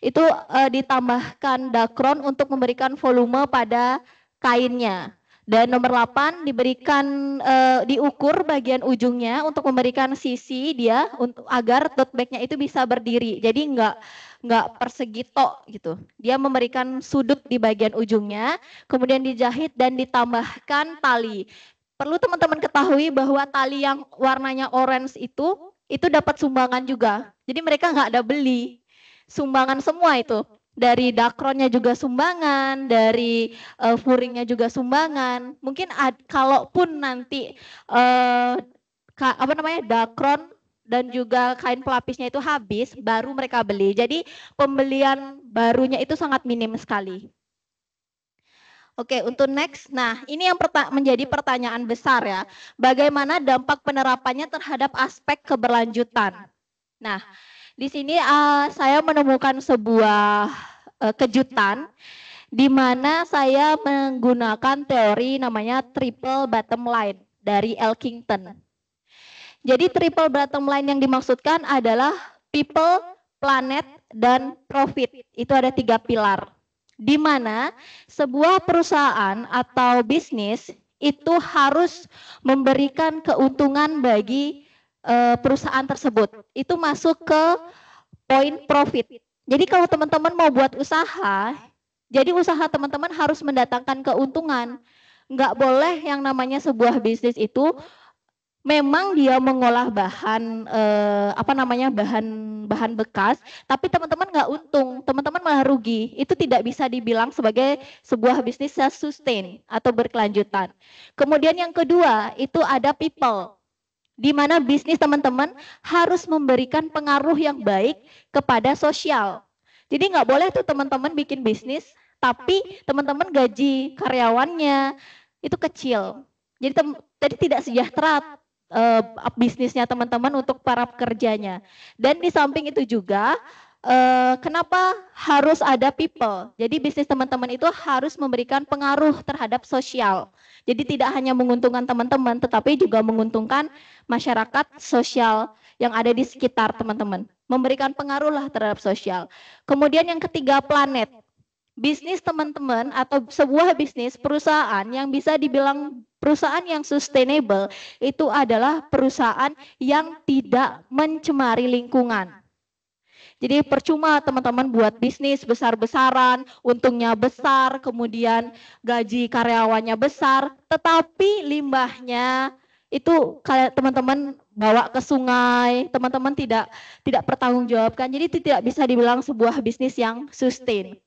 itu ditambahkan dakron untuk memberikan volume pada kainnya. Dan nomor 8 diberikan diukur bagian ujungnya untuk memberikan sisi dia untuk agar tote bagnya itu bisa berdiri. Jadi enggak persegi tok gitu. Dia memberikan sudut di bagian ujungnya, kemudian dijahit dan ditambahkan tali. Perlu teman-teman ketahui bahwa tali yang warnanya orange itu dapat sumbangan juga. Jadi mereka nggak ada beli, sumbangan semua itu. Dari dakronnya juga sumbangan, dari furingnya juga sumbangan. Mungkin kalaupun nanti dakron dan juga kain pelapisnya itu habis, baru mereka beli. Jadi pembelian barunya itu sangat minim sekali. Oke, untuk next. Nah, ini yang menjadi pertanyaan besar ya. Bagaimana dampak penerapannya terhadap aspek keberlanjutan? Nah, di sini saya menemukan sebuah kejutan di mana saya menggunakan teori namanya triple bottom line dari Elkington. Jadi triple bottom line yang dimaksudkan adalah people, planet, dan profit. Itu ada 3 pilar. Di mana sebuah perusahaan atau bisnis itu harus memberikan keuntungan bagi perusahaan tersebut. Itu masuk ke poin profit. Jadi kalau teman-teman mau buat usaha, jadi usaha teman-teman harus mendatangkan keuntungan. Nggak boleh yang namanya sebuah bisnis itu memang dia mengolah bahan bahan bekas, tapi teman-teman nggak untung, teman-teman malah rugi. Itu tidak bisa dibilang sebagai sebuah bisnis yang sustain atau berkelanjutan. Kemudian yang kedua itu ada people, di mana bisnis teman-teman harus memberikan pengaruh yang baik kepada sosial. Jadi nggak boleh tuh teman-teman bikin bisnis, tapi teman-teman gaji karyawannya itu kecil. Jadi tidak sejahtera bisnisnya teman-teman untuk para pekerjanya. Dan di samping itu juga kenapa harus ada people? Jadi bisnis teman-teman itu harus memberikan pengaruh terhadap sosial. Jadi tidak hanya menguntungkan teman-teman, tetapi juga menguntungkan masyarakat sosial yang ada di sekitar teman-teman. Memberikan pengaruh lah terhadap sosial. Kemudian yang ketiga, planet. Bisnis teman-teman atau sebuah bisnis perusahaan yang bisa dibilang perusahaan yang sustainable itu adalah perusahaan yang tidak mencemari lingkungan. Jadi percuma teman-teman buat bisnis besar-besaran, untungnya besar, kemudian gaji karyawannya besar, tetapi limbahnya itu kayak teman-teman bawa ke sungai, teman-teman tidak pertanggungjawabkan. Jadi itu tidak bisa dibilang sebuah bisnis yang sustain.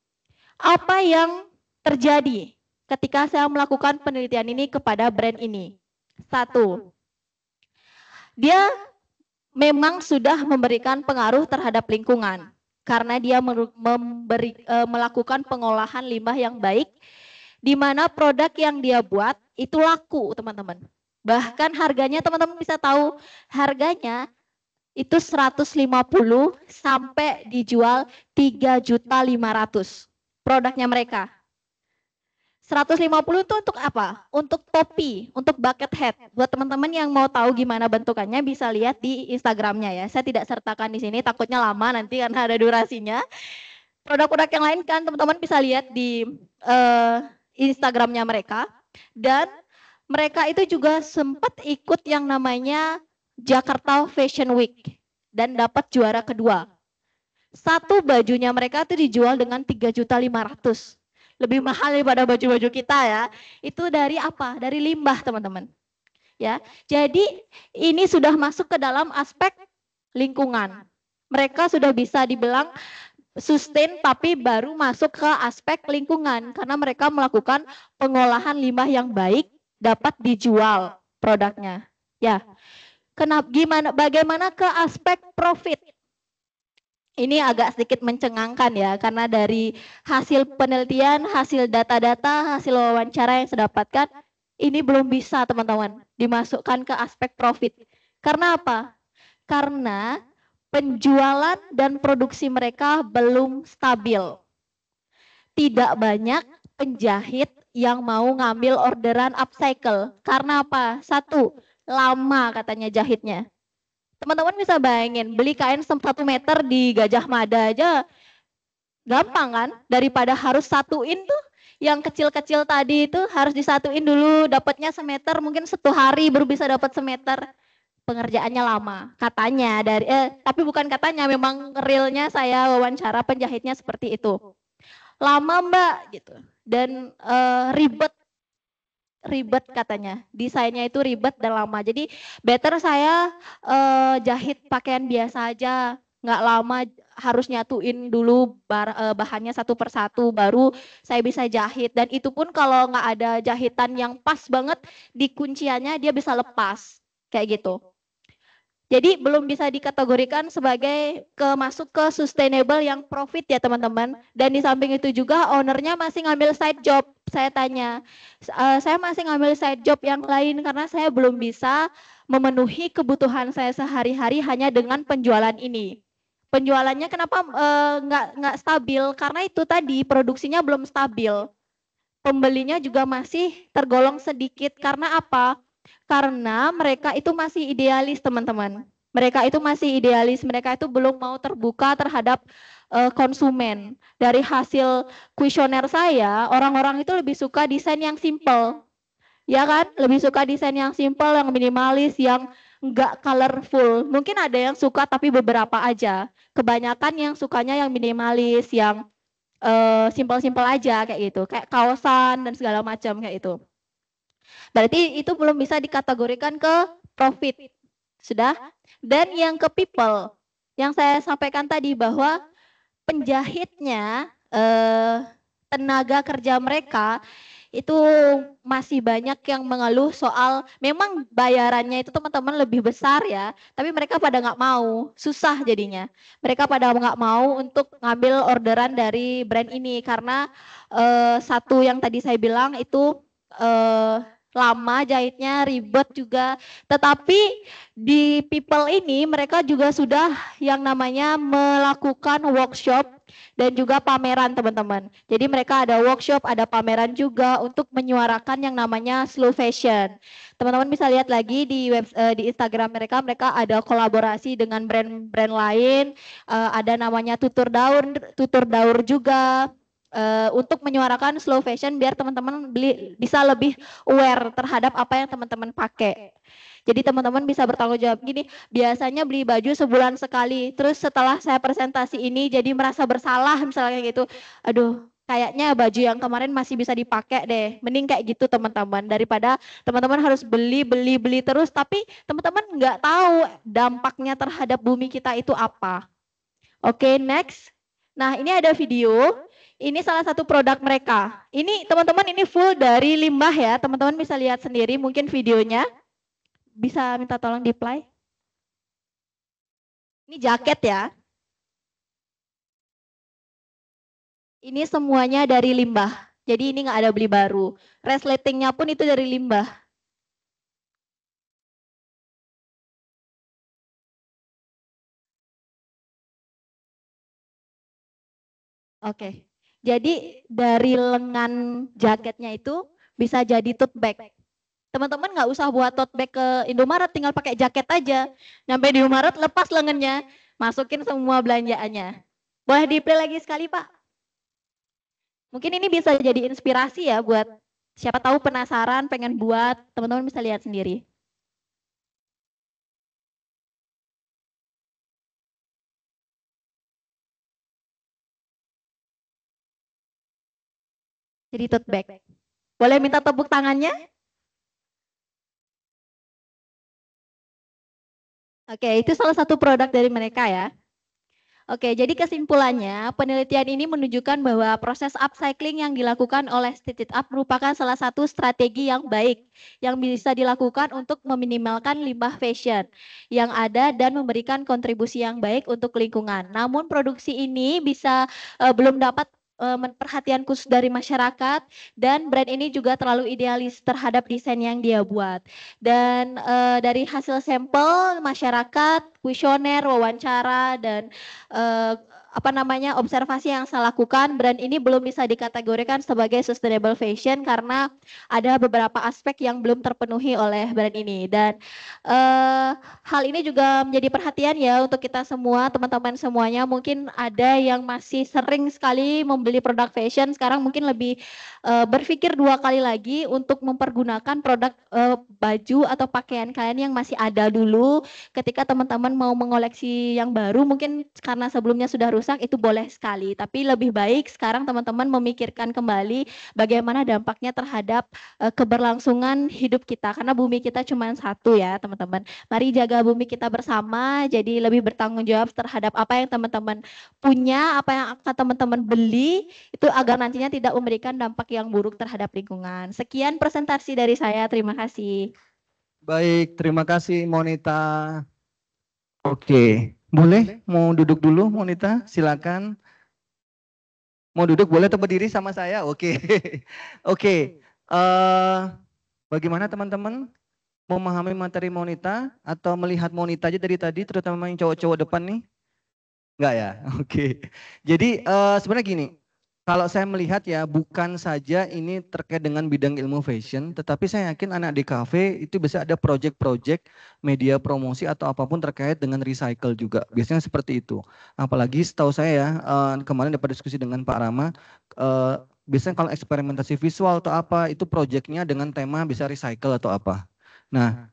Apa yang terjadi ketika saya melakukan penelitian ini kepada brand ini? Satu, dia memang sudah memberikan pengaruh terhadap lingkungan karena dia melakukan pengolahan limbah yang baik, di mana produk yang dia buat itu laku, teman-teman. Bahkan harganya teman-teman bisa tahu, harganya itu 150 sampai dijual 3.500.000 produknya mereka. 150 itu untuk apa? Untuk topi, untuk bucket hat. Buat teman-teman yang mau tahu gimana bentukannya bisa lihat di Instagramnya ya. Saya tidak sertakan di sini, takutnya lama nanti karena ada durasinya. Produk-produk yang lain kan teman-teman bisa lihat di Instagramnya mereka. Dan mereka itu juga sempat ikut yang namanya Jakarta Fashion Week dan dapat juara kedua. Satu bajunya mereka itu dijual dengan 3.500.000. Lebih mahal daripada baju-baju kita ya. Itu dari apa? Dari limbah, teman-teman. Ya. Jadi ini sudah masuk ke dalam aspek lingkungan. Mereka sudah bisa dibilang sustain tapi baru masuk ke aspek lingkungan karena mereka melakukan pengolahan limbah yang baik, dapat dijual produknya. Ya. Bagaimana ke aspek profit? Ini agak sedikit mencengangkan ya, karena dari hasil penelitian, hasil data-data, hasil wawancara yang saya dapatkan, ini belum bisa teman-teman dimasukkan ke aspek profit. Karena apa? Karena penjualan dan produksi mereka belum stabil. Tidak banyak penjahit yang mau ngambil orderan upcycle. Karena apa? Satu, lama katanya jahitnya. Teman-teman bisa bayangin, beli kain 1 meter di Gajah Mada aja gampang kan? Daripada harus satuin tuh, yang kecil-kecil tadi itu harus disatuin dulu, dapatnya semeter, mungkin 1 hari baru bisa dapat semeter. Pengerjaannya lama, katanya tapi bukan katanya, memang realnya saya wawancara penjahitnya seperti itu. Lama Mbak gitu, dan ribet katanya, desainnya itu ribet dan lama. Jadi better saya jahit pakaian biasa aja, nggak lama, harus nyatuin dulu bahannya satu persatu baru saya bisa jahit, dan itu pun kalau nggak ada jahitan yang pas banget di kunciannya dia bisa lepas kayak gitu. Jadi belum bisa dikategorikan sebagai masuk ke sustainable yang profit ya teman-teman. Dan di samping itu juga ownernya masih ngambil side job. Saya tanya, saya masih ngambil side job yang lain karena saya belum bisa memenuhi kebutuhan saya sehari-hari hanya dengan penjualan ini. Penjualannya kenapa nggak stabil? Karena itu tadi produksinya belum stabil. Pembelinya juga masih tergolong sedikit. Karena apa? Karena mereka itu masih idealis teman-teman. Mereka itu masih idealis, mereka itu belum mau terbuka terhadap konsumen. Dari hasil kuesioner saya, orang-orang itu lebih suka desain yang simple. Ya kan? Lebih suka desain yang simple, yang minimalis, yang enggak colorful. Mungkin ada yang suka tapi beberapa aja. Kebanyakan yang sukanya yang minimalis, yang simple-simple aja kayak gitu. Kayak kaosan dan segala macam kayak itu. Berarti itu belum bisa dikategorikan ke profit. Sudah? Dan yang ke people, yang saya sampaikan tadi bahwa penjahitnya, tenaga kerja mereka itu masih banyak yang mengeluh soal memang bayarannya itu teman-teman lebih besar ya, tapi mereka pada nggak mau, susah jadinya. Mereka pada nggak mau untuk ngambil orderan dari brand ini karena satu yang tadi saya bilang itu lama jahitnya, ribet juga. Tetapi di people ini mereka juga sudah yang namanya melakukan workshop dan juga pameran teman-teman. Jadi mereka ada workshop, ada pameran juga untuk menyuarakan yang namanya slow fashion. Teman-teman bisa lihat lagi di di Instagram mereka ada kolaborasi dengan brand-brand lain, ada namanya Tutur Daur juga. Untuk menyuarakan slow fashion biar teman-teman bisa lebih aware terhadap apa yang teman-teman pakai. Jadi teman-teman bisa bertanggung jawab gini, biasanya beli baju sebulan sekali, terus setelah saya presentasi ini jadi merasa bersalah misalnya gitu. Aduh, kayaknya baju yang kemarin masih bisa dipakai deh. Mending kayak gitu teman-teman, daripada teman-teman harus beli terus, tapi teman-teman nggak tahu dampaknya terhadap bumi kita itu apa. Oke, next. Nah, ini ada video. Ini salah satu produk mereka. Ini teman-teman ini full dari limbah ya. Teman-teman bisa lihat sendiri mungkin videonya. Bisa minta tolong di play. Ini jaket ya. Ini semuanya dari limbah. Jadi ini nggak ada beli baru. Resletingnya pun itu dari limbah. Oke. Jadi dari lengan jaketnya itu bisa jadi tote bag. Teman-teman nggak usah buat tote bag ke Indomaret, tinggal pakai jaket aja. Nyampe di Indomaret, lepas lengannya, masukin semua belanjaannya. Boleh di-play lagi sekali, Pak? Mungkin ini bisa jadi inspirasi ya buat siapa tahu penasaran, pengen buat, teman-teman bisa lihat sendiri. Jadi tote bag. Boleh minta tepuk tangannya? Oke, itu salah satu produk dari mereka ya. Oke, jadi kesimpulannya, penelitian ini menunjukkan bahwa proses upcycling yang dilakukan oleh Stitch It Up merupakan salah satu strategi yang baik yang bisa dilakukan untuk meminimalkan limbah fashion yang ada dan memberikan kontribusi yang baik untuk lingkungan. Namun produksi ini bisa belum dapat perhatian khusus dari masyarakat, dan brand ini juga terlalu idealis terhadap desain yang dia buat. Dan dari hasil sampel masyarakat, kuesioner, wawancara, dan observasi yang saya lakukan, brand ini belum bisa dikategorikan sebagai sustainable fashion karena ada beberapa aspek yang belum terpenuhi oleh brand ini. Dan hal ini juga menjadi perhatian ya untuk kita semua, teman-teman semuanya. Mungkin ada yang masih sering sekali membeli produk fashion, sekarang mungkin lebih berpikir 2 kali lagi untuk mempergunakan produk baju atau pakaian kalian yang masih ada dulu. Ketika teman-teman mau mengoleksi yang baru, mungkin karena sebelumnya sudah rusak, itu boleh sekali. Tapi lebih baik sekarang teman-teman memikirkan kembali bagaimana dampaknya terhadap keberlangsungan hidup kita. Karena bumi kita cuma satu ya teman-teman. Mari jaga bumi kita bersama, jadi lebih bertanggung jawab terhadap apa yang teman-teman punya, apa yang akan teman-teman beli, itu agar nantinya tidak memberikan dampak yang buruk terhadap lingkungan. Sekian presentasi dari saya, terima kasih. Baik, terima kasih Monita. Oke, boleh mau duduk dulu Monita, silakan. Mau duduk boleh atau berdiri sama saya? Oke. Oke. Bagaimana teman-teman memahami materi Monita atau melihat Monita aja dari tadi, terutama yang cowok-cowok depan nih? Enggak ya? Oke. Jadi sebenarnya gini, kalau saya melihat ya bukan saja ini terkait dengan bidang ilmu fashion, tetapi saya yakin anak di kafe itu bisa ada project-project media promosi atau apapun terkait dengan recycle juga. Biasanya seperti itu. Apalagi setahu saya ya, kemarin dapat diskusi dengan Pak Rama, biasanya kalau eksperimentasi visual atau apa, itu projectnya dengan tema bisa recycle atau apa. Nah,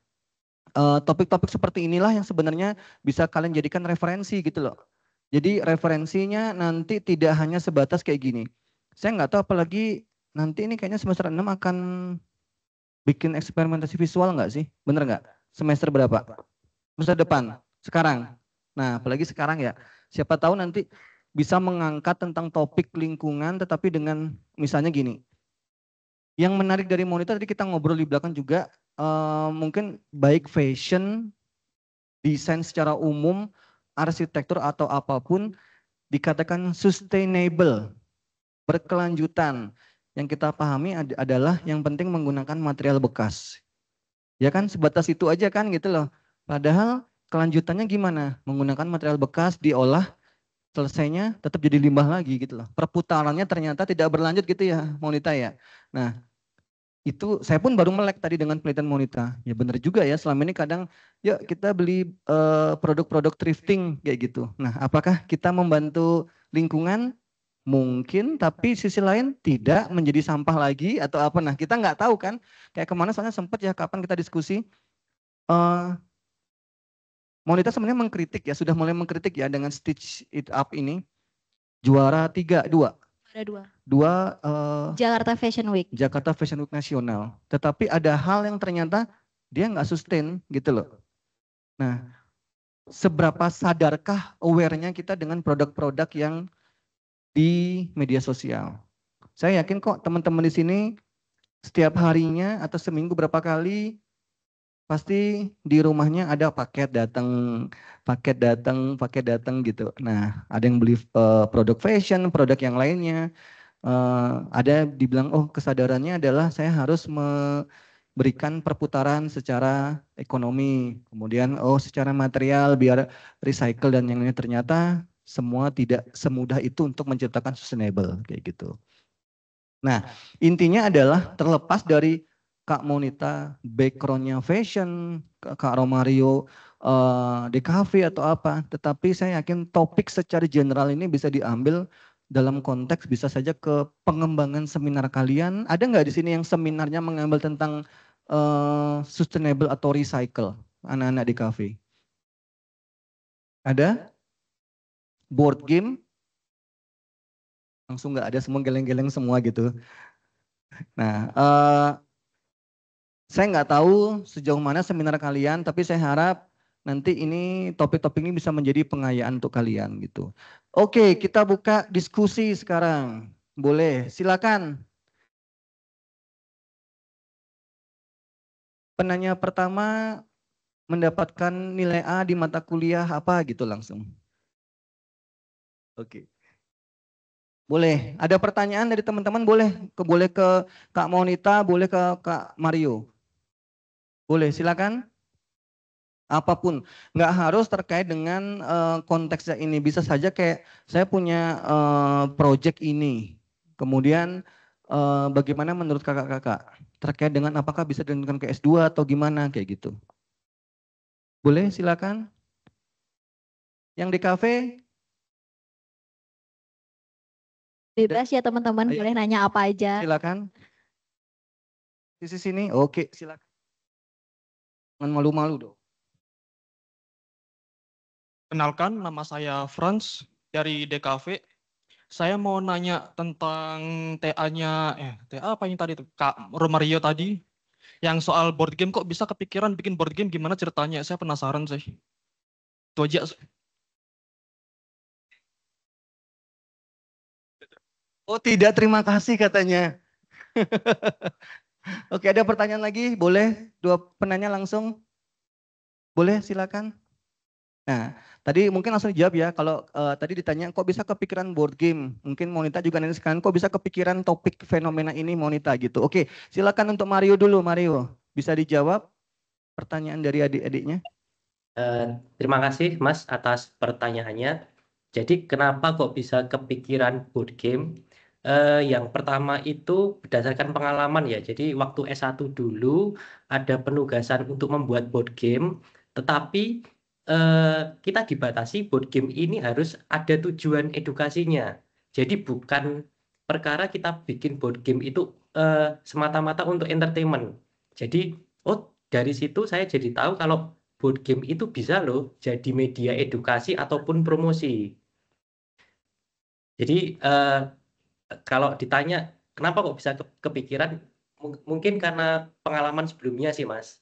topik-topik seperti inilah yang sebenarnya bisa kalian jadikan referensi gitu loh. Jadi referensinya nanti tidak hanya sebatas kayak gini. Saya nggak tahu apalagi nanti ini kayaknya semester 6 akan bikin eksperimentasi visual nggak sih? Bener nggak? Semester berapa? Semester depan? Sekarang? Nah apalagi sekarang ya. Siapa tahu nanti bisa mengangkat tentang topik lingkungan tetapi dengan misalnya gini. Yang menarik dari monitor tadi kita ngobrol di belakang juga mungkin baik fashion, desain secara umum, arsitektur atau apapun dikatakan sustainable, berkelanjutan. Yang kita pahami adalah yang penting menggunakan material bekas. Ya kan sebatas itu aja kan gitu loh. Padahal kelanjutannya gimana? Menggunakan material bekas diolah, selesainya tetap jadi limbah lagi gitu loh. Perputarannya ternyata tidak berlanjut gitu ya Monita ya. Nah itu saya pun baru melek tadi dengan penelitian Monita. Ya benar juga ya, selama ini kadang yuk kita beli produk-produk thrifting kayak gitu. Nah apakah kita membantu lingkungan? Mungkin, tapi sisi lain tidak menjadi sampah lagi atau apa. Nah kita nggak tahu kan. Kayak kemana soalnya sempat ya kapan kita diskusi. Monita sebenarnya mengkritik ya, sudah mulai mengkritik ya dengan Stitch It Up ini. Juara 3, 2. Ada 2. 2 Jakarta Fashion Week. Jakarta Fashion Week Nasional. Tetapi ada hal yang ternyata dia nggak sustain gitu loh. Nah, seberapa sadarkah aware-nya kita dengan produk-produk yang di media sosial? Saya yakin kok teman-teman di sini setiap harinya atau seminggu berapa kali pasti di rumahnya ada paket datang gitu. Nah, ada yang beli produk fashion, produk yang lainnya. Ada dibilang, oh kesadarannya adalah saya harus memberikan perputaran secara ekonomi. Kemudian, oh secara material biar recycle dan yang lainnya. Ternyata semua tidak semudah itu untuk menciptakan sustainable kayak gitu. Nah, intinya adalah terlepas dari Kak Monita backgroundnya fashion, Kak Romario di cafe atau apa, tetapi saya yakin topik secara general ini bisa diambil dalam konteks bisa saja ke pengembangan seminar kalian. Ada nggak di sini yang seminarnya mengambil tentang sustainable atau recycle, anak-anak di cafe? Ada? Board game? Langsung nggak ada, semua geleng-geleng semua gitu. Nah, saya nggak tahu sejauh mana seminar kalian, tapi saya harap nanti ini topik-topik ini bisa menjadi pengayaan untuk kalian gitu. Oke, kita buka diskusi sekarang. Boleh, silakan. Penanya pertama mendapatkan nilai A di mata kuliah apa gitu langsung. Oke. Boleh, ada pertanyaan dari teman-teman boleh ke Kak Monita, boleh ke Kak Mario. Boleh, silakan. Apapun, nggak harus terkait dengan konteksnya ini. Bisa saja kayak saya punya project ini, kemudian bagaimana menurut kakak-kakak terkait dengan apakah bisa dilanjutkan ke S2 atau gimana kayak gitu. Boleh, silakan. Yang di kafe? Bebas ya teman-teman, Ayo. boleh nanya apa aja. Silakan. Di sini, oke, silakan. Jangan malu-malu dong. Kenalkan, nama saya Franz dari DKV. Saya mau nanya tentang TA-nya, TA apa yang tadi itu? Kak Romario tadi. Yang soal board game, kok bisa kepikiran bikin board game, gimana ceritanya? Saya penasaran sih. Itu aja. Oh tidak, terima kasih katanya. Oke, ada pertanyaan lagi? Boleh? 2 penanya langsung? Boleh, silakan. Nah, tadi mungkin langsung dijawab ya. Kalau tadi ditanya kok bisa kepikiran board game, mungkin Monita juga nanti sekarang kok bisa kepikiran topik fenomena ini Monita gitu. Oke, silakan untuk Mario dulu. Mario, bisa dijawab pertanyaan dari adik-adiknya? Terima kasih Mas atas pertanyaannya. Jadi kenapa kok bisa kepikiran board game? Yang pertama itu berdasarkan pengalaman ya. Jadi waktu S1 dulu ada penugasan untuk membuat board game, tetapi kita dibatasi board game ini harus ada tujuan edukasinya. Jadi bukan perkara kita bikin board game itu semata-mata untuk entertainment. Jadi dari situ saya jadi tahu kalau board game itu bisa loh jadi media edukasi ataupun promosi. Jadi kalau ditanya kenapa kok bisa kepikiran, mungkin karena pengalaman sebelumnya sih Mas.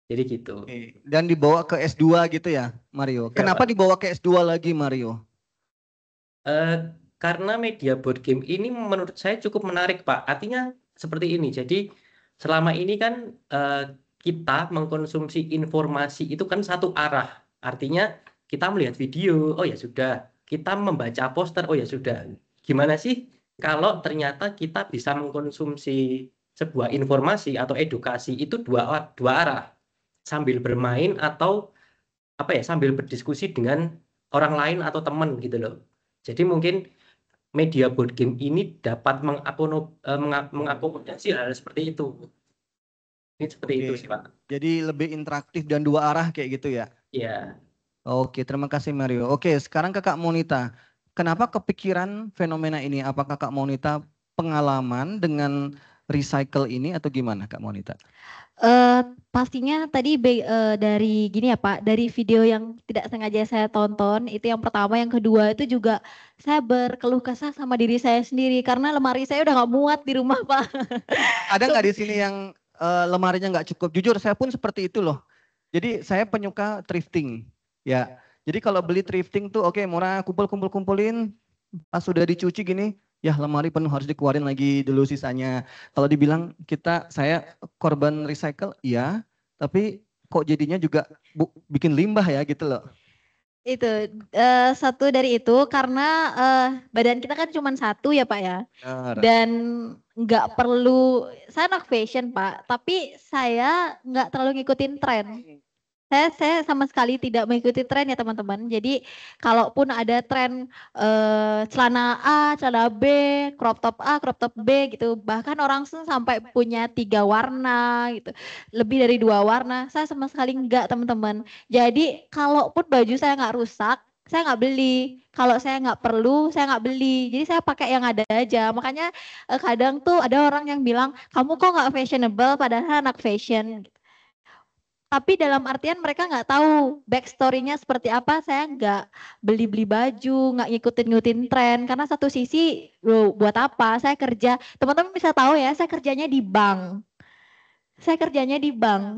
Jadi gitu. Oke. Dan dibawa ke S2 gitu ya Mario? Ya, Kenapa Pak. dibawa ke S2 lagi Mario? Karena media board game ini menurut saya cukup menarik Pak. Artinya seperti ini. Jadi selama ini kan kita mengkonsumsi informasi itu kan satu arah. Artinya kita melihat video, oh ya sudah. Kita membaca poster, oh ya sudah. Gimana sih kalau ternyata kita bisa mengkonsumsi sebuah informasi atau edukasi itu dua arah. Sambil bermain atau apa ya, sambil berdiskusi dengan orang lain atau teman gitu loh. Jadi mungkin media board game ini dapat mengakomodasi hal seperti itu. Ini seperti itu sih Pak. Jadi lebih interaktif dan 2 arah kayak gitu ya? Ya. Oke, terima kasih Mario. Oke, sekarang ke Kak Monita. Kenapa kepikiran fenomena ini? Apakah Kak Monita pengalaman dengan recycle ini atau gimana Kak Monita? Pastinya tadi dari gini ya Pak, dari video yang tidak sengaja saya tonton, itu yang pertama. Yang kedua itu juga saya berkeluh kesah sama diri saya sendiri, karena lemari saya udah gak muat di rumah Pak. Ada nggak di sini yang lemarinya nggak cukup? Jujur saya pun seperti itu loh. Jadi saya penyuka thrifting, ya. Jadi kalau beli thrifting tuh oke, murah, kumpulin, pas sudah dicuci gini, ya lemari penuh, harus dikeluarin lagi dulu sisanya. Kalau dibilang saya korban recycle, iya, tapi kok jadinya juga bikin limbah ya gitu loh. Itu satu dari itu karena badan kita kan cuma satu ya Pak ya. Benar. Dan nggak perlu, saya anak fashion Pak, tapi saya nggak terlalu ngikutin tren. Saya sama sekali tidak mengikuti tren ya teman-teman. Jadi kalaupun ada tren celana A, celana B, crop top A, crop top B gitu. Bahkan orang sampai punya 3 warna gitu. Lebih dari 2 warna. Saya sama sekali enggak teman-teman. Jadi kalaupun baju saya nggak rusak, saya nggak beli. Kalau saya nggak perlu, saya nggak beli. Jadi saya pakai yang ada aja. Makanya kadang tuh ada orang yang bilang, kamu kok nggak fashionable padahal anak fashion. Tapi dalam artian mereka nggak tahu backstory-nya seperti apa. Saya nggak beli-beli baju, nggak ngikutin tren. Karena satu sisi, loh, buat apa? Saya kerja, teman-teman bisa tahu ya, saya kerjanya di bank.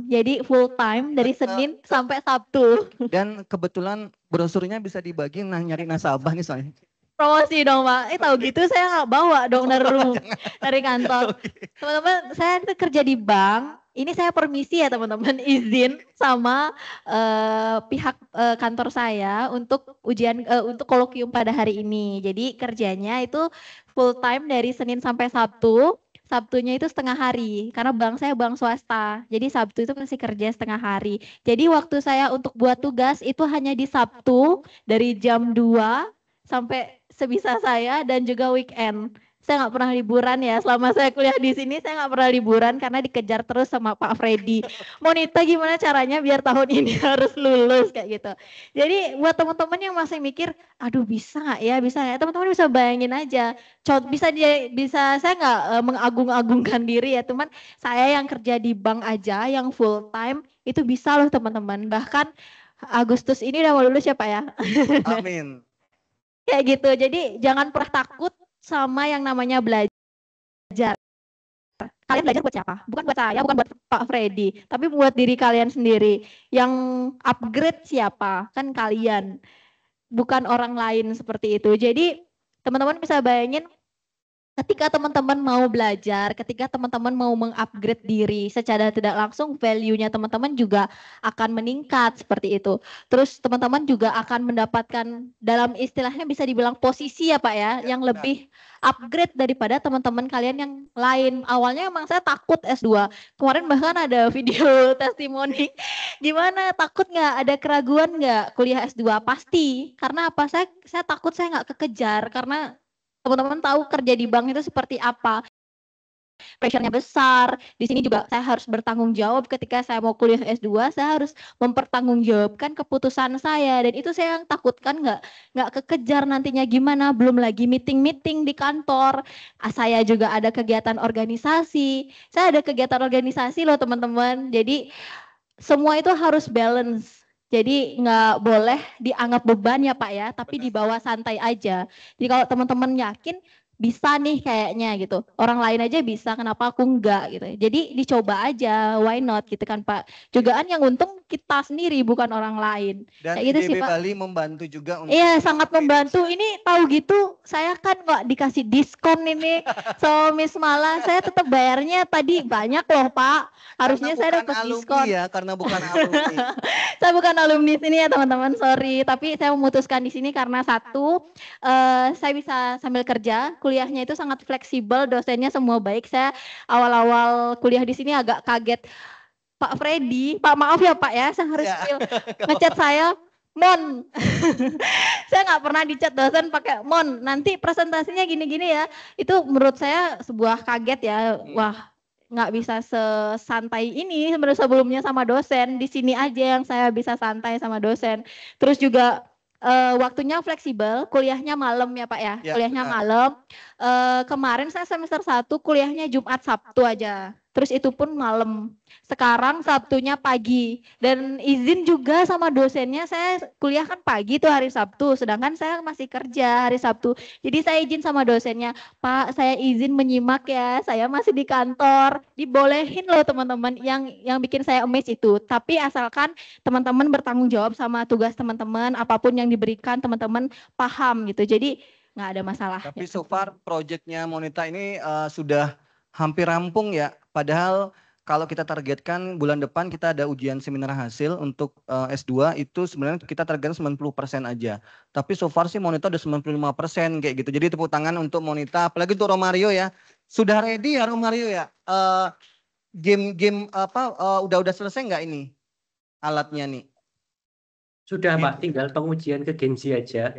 Jadi full time dari Senin sampai Sabtu. Dan kebetulan brosurnya bisa dibagi nyari nasabah nih soalnya. Promosi dong Pak, tahu gitu saya nggak bawa dong dari kantor. Teman-teman, saya itu kerja di bank. Ini saya permisi ya teman-teman, izin sama pihak kantor saya untuk untuk kolokium pada hari ini. Jadi kerjanya itu full time dari Senin sampai Sabtu. Sabtunya itu setengah hari, karena bank saya bank swasta. Jadi Sabtu itu masih kerja setengah hari. Jadi waktu saya untuk buat tugas itu hanya di Sabtu dari jam 2 sampai sebisa saya, dan juga weekend. Saya nggak pernah liburan ya, selama saya kuliah di sini saya nggak pernah liburan karena dikejar terus sama Pak Freddy. Monita gimana caranya biar tahun ini harus lulus kayak gitu. Jadi buat teman-teman yang masih mikir, aduh bisa nggak ya, teman-teman bisa bayangin aja. Bisa saya nggak mengagung-agungkan diri ya, teman. Saya yang kerja di bank aja, yang full time itu bisa loh teman-teman. Bahkan Agustus ini udah mau lulus ya Pak ya. Amin. Kayak gitu. Jadi jangan pernah takut sama yang namanya belajar. Kalian belajar buat siapa? Bukan buat saya, bukan buat Pak Freddy, tapi buat diri kalian sendiri. Yang upgrade siapa? Kan kalian, bukan orang lain seperti itu. Jadi teman-teman bisa bayangin, ketika teman-teman mau belajar, ketika teman-teman mau mengupgrade diri, secara tidak langsung value-nya teman-teman juga akan meningkat seperti itu. Terus teman-teman juga akan mendapatkan, dalam istilahnya bisa dibilang posisi ya Pak ya, yang lebih upgrade daripada teman-teman kalian yang lain. Awalnya emang saya takut S2. Kemarin bahkan ada video testimoni. Gimana, takut nggak? Ada keraguan nggak kuliah S2? Pasti. Karena apa? Saya takut saya nggak kekejar, karena teman-teman tahu kerja di bank itu seperti apa. Pressure-nya besar. Di sini juga saya harus bertanggung jawab ketika saya mau kuliah S2, saya harus mempertanggungjawabkan keputusan saya, dan itu saya yang takutkan nggak kekejar nantinya gimana. Belum lagi meeting di kantor. Saya juga ada kegiatan organisasi. Saya ada kegiatan organisasi loh teman-teman. Jadi semua itu harus balance. Jadi nggak boleh dianggap beban ya Pak ya, tapi dibawa santai aja. Jadi kalau teman-teman yakin bisa nih kayaknya gitu, orang lain aja bisa, kenapa aku enggak gitu. Jadi dicoba aja, why not gitu kan Pak. Jugaan yang untung kita sendiri, bukan orang lain. Dan kayak gitu sih IDB Pak. Bali membantu juga untuk. Iya, sangat membantu. Ini tahu gitu, saya kan nggak dikasih diskon ini sama Miss Mala. Saya tetap bayarnya tadi banyak loh Pak. Harusnya saya dapat diskon. Ya, karena bukan alumni. Saya bukan alumni sini ya teman-teman, sorry. Tapi saya memutuskan di sini karena satu, saya bisa sambil kerja. Kuliahnya itu sangat fleksibel, dosennya semua baik. Saya awal-awal kuliah di sini agak kaget. Pak Freddy, Pak maaf ya Pak ya, saya harus ngechat saya, Mon. Saya nggak pernah dicat dosen pakai Mon. Nanti presentasinya gini-gini ya. Itu menurut saya sebuah kaget ya. Wah, nggak bisa sesantai ini sebelumnya sama dosen. Di sini aja yang saya bisa santai sama dosen. Terus juga waktunya fleksibel, kuliahnya malam ya Pak ya, Ya, kuliahnya benar. malam. Kemarin saya semester 1 kuliahnya Jumat Sabtu aja, terus itu pun malam. Sekarang Sabtunya pagi, dan izin juga sama dosennya, saya kuliah kan pagi tuh hari Sabtu, sedangkan saya masih kerja hari Sabtu. Jadi saya izin sama dosennya, Pak saya izin menyimak ya, saya masih di kantor. Dibolehin loh teman-teman, yang bikin saya amazed itu. Tapi asalkan teman-teman bertanggung jawab sama tugas teman-teman, apapun yang diberikan teman-teman paham gitu. Jadi nggak ada masalah. Tapi so far proyeknya Monita ini sudah hampir rampung ya. Padahal kalau kita targetkan bulan depan kita ada ujian seminar hasil untuk S2 itu sebenarnya kita targetkan 90% aja. Tapi so far sih Monita udah 95% kayak gitu. Jadi tepuk tangan untuk Monita, apalagi untuk Romario ya. Sudah ready ya Romario ya? Game-game apa udah selesai nggak ini alatnya nih? Sudah Pak, tinggal pengujian ke Genji aja.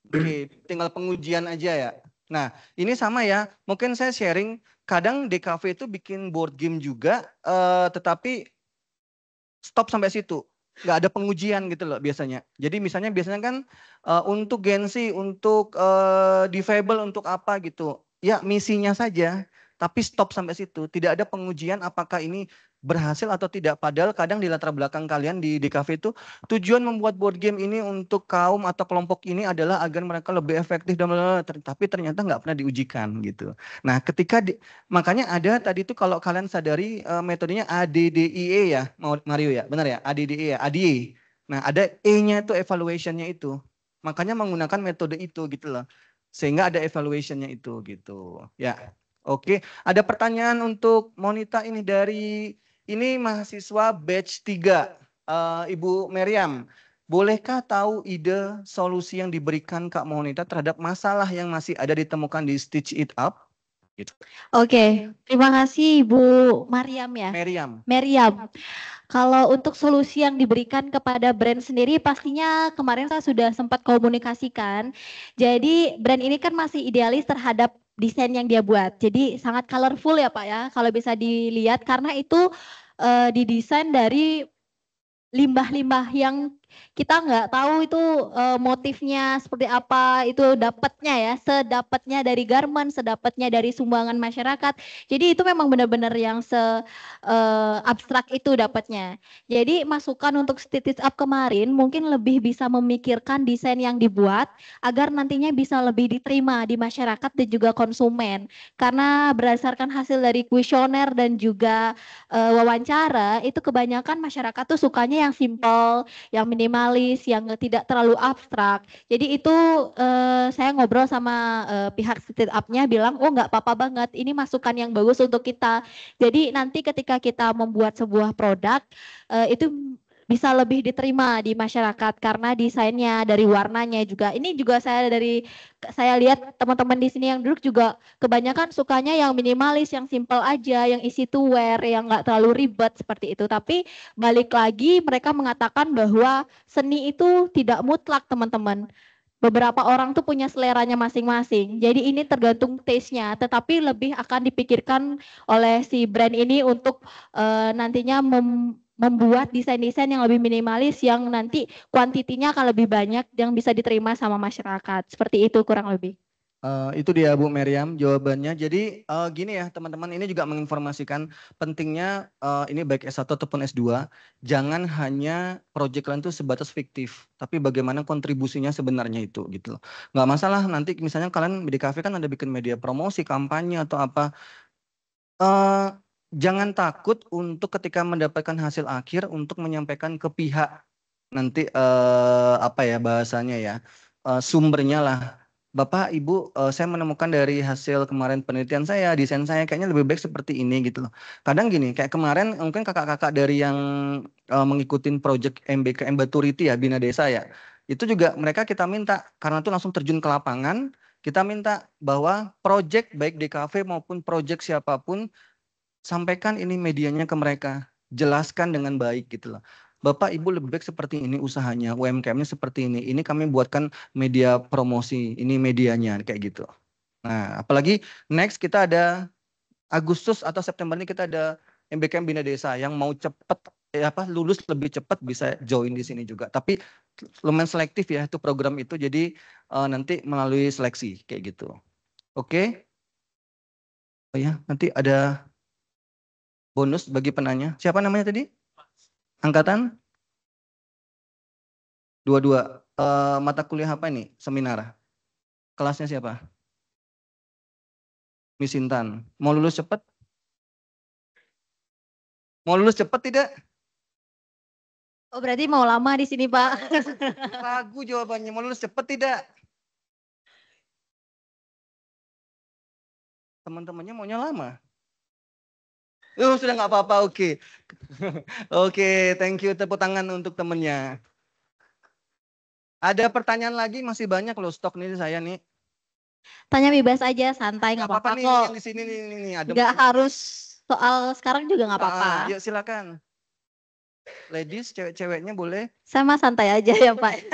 Oke, tinggal pengujian aja ya. Nah, ini sama ya. Mungkin saya sharing, kadang DKV itu bikin board game juga, tetapi stop sampai situ. Nggak ada pengujian gitu loh biasanya. Jadi biasanya kan untuk Gensi, untuk Difabel, untuk apa gitu. Ya misinya saja, tapi stop sampai situ. Tidak ada pengujian apakah ini berhasil atau tidak. Padahal kadang di latar belakang kalian di DKV itu tujuan membuat board game ini untuk kaum atau kelompok ini adalah agar mereka lebih efektif dan tapi ternyata nggak pernah diujikan gitu. Nah, makanya ada tadi itu kalau kalian sadari metodenya ADDIE ya, Mario ya, benar ya, ADDIE ya, ADIE. Nah, ada E-nya itu evaluation-nya itu. Makanya menggunakan metode itu gitu loh. Sehingga ada evaluation-nya itu gitu. Ya. Oke, ada pertanyaan untuk Monita ini dari ini mahasiswa batch 3, Ibu Meriam. Bolehkah tahu ide solusi yang diberikan Kak Monita terhadap masalah yang masih ada ditemukan di Stitch It Up? Gitu. Oke, terima kasih Ibu Mariam ya. Meriam. Kalau untuk solusi yang diberikan kepada brand sendiri, pastinya kemarin saya sudah sempat komunikasikan. Jadi brand ini kan masih idealis terhadap desain yang dia buat. Jadi sangat colorful ya Pak ya, kalau bisa dilihat karena itu didesain dari limbah-limbah yang kita nggak tahu itu motifnya seperti apa, itu dapatnya ya, sedapatnya dari garment, sedapatnya dari sumbangan masyarakat. Jadi itu memang benar-benar yang abstrak itu dapatnya. Jadi masukan untuk Stitch Up kemarin mungkin lebih bisa memikirkan desain yang dibuat agar nantinya bisa lebih diterima di masyarakat dan juga konsumen. Karena berdasarkan hasil dari kuesioner dan juga wawancara, itu kebanyakan masyarakat tuh sukanya yang simple, yang minimalis, yang tidak terlalu abstrak. Jadi itu saya ngobrol sama pihak Stitch Up-nya bilang, oh nggak apa-apa banget, ini masukan yang bagus untuk kita. Jadi nanti ketika kita membuat sebuah produk, itu bisa lebih diterima di masyarakat karena desainnya, dari warnanya juga. Ini juga saya lihat teman-teman di sini yang duduk juga kebanyakan sukanya yang minimalis, yang simple aja, yang easy to wear, yang nggak terlalu ribet seperti itu. Tapi balik lagi mereka mengatakan bahwa seni itu tidak mutlak teman-teman. Beberapa orang tuh punya seleranya masing-masing. Jadi ini tergantung taste-nya, tetapi lebih akan dipikirkan oleh si brand ini untuk nantinya membuat desain-desain yang lebih minimalis yang nanti kuantitinya akan lebih banyak yang bisa diterima sama masyarakat. Seperti itu kurang lebih. Itu dia Bu Meriam jawabannya. Jadi gini ya teman-teman, ini juga menginformasikan pentingnya ini baik S1 ataupun S2, jangan hanya proyek kalian itu sebatas fiktif, tapi bagaimana kontribusinya sebenarnya itu gitu loh. Nggak masalah nanti misalnya kalian di kafe kan ada bikin media promosi, kampanye atau apa. Jangan takut untuk ketika mendapatkan hasil akhir untuk menyampaikan ke pihak nanti apa ya bahasanya ya, sumbernya lah. Bapak, Ibu, saya menemukan dari hasil kemarin penelitian saya, desain saya kayaknya lebih baik seperti ini gitu loh. Kadang gini, kayak kemarin mungkin kakak-kakak dari yang mengikuti project MBK Embaturity ya, Bina Desa ya. Itu juga mereka kita minta, karena itu langsung terjun ke lapangan, kita minta bahwa project baik DKV maupun project siapapun, sampaikan ini medianya ke mereka, jelaskan dengan baik gitu loh. Bapak Ibu lebih baik seperti ini usahanya, UMKM-nya seperti ini kami buatkan media promosi, ini medianya kayak gitu. Nah, apalagi next kita ada Agustus atau September ini kita ada MBKM Bina Desa yang mau cepet lulus lebih cepat bisa join di sini juga. Tapi lumayan selektif ya itu program itu, jadi nanti melalui seleksi kayak gitu. Oke. Oh ya, nanti ada bonus bagi penanya. Siapa namanya tadi? Angkatan 22. Mata kuliah apa ini? Seminar. Kelasnya siapa? Miss Intan. Mau lulus cepat? Mau lulus cepat tidak? Oh, berarti mau lama di sini, Pak. Ragu jawabannya. Mau lulus cepat tidak? Teman-temannya maunya lama. Sudah nggak apa-apa, oke. Oke, thank you. Tepuk tangan untuk temennya. Ada pertanyaan lagi? Masih banyak loh stok nih saya nih. Tanya bebas aja, santai, nggak apa-apa nih, kok. yang di sini nih. Nggak harus soal sekarang juga nggak apa-apa. Yuk silakan. Ladies, cewek-ceweknya boleh. Sama santai aja ya, Pak.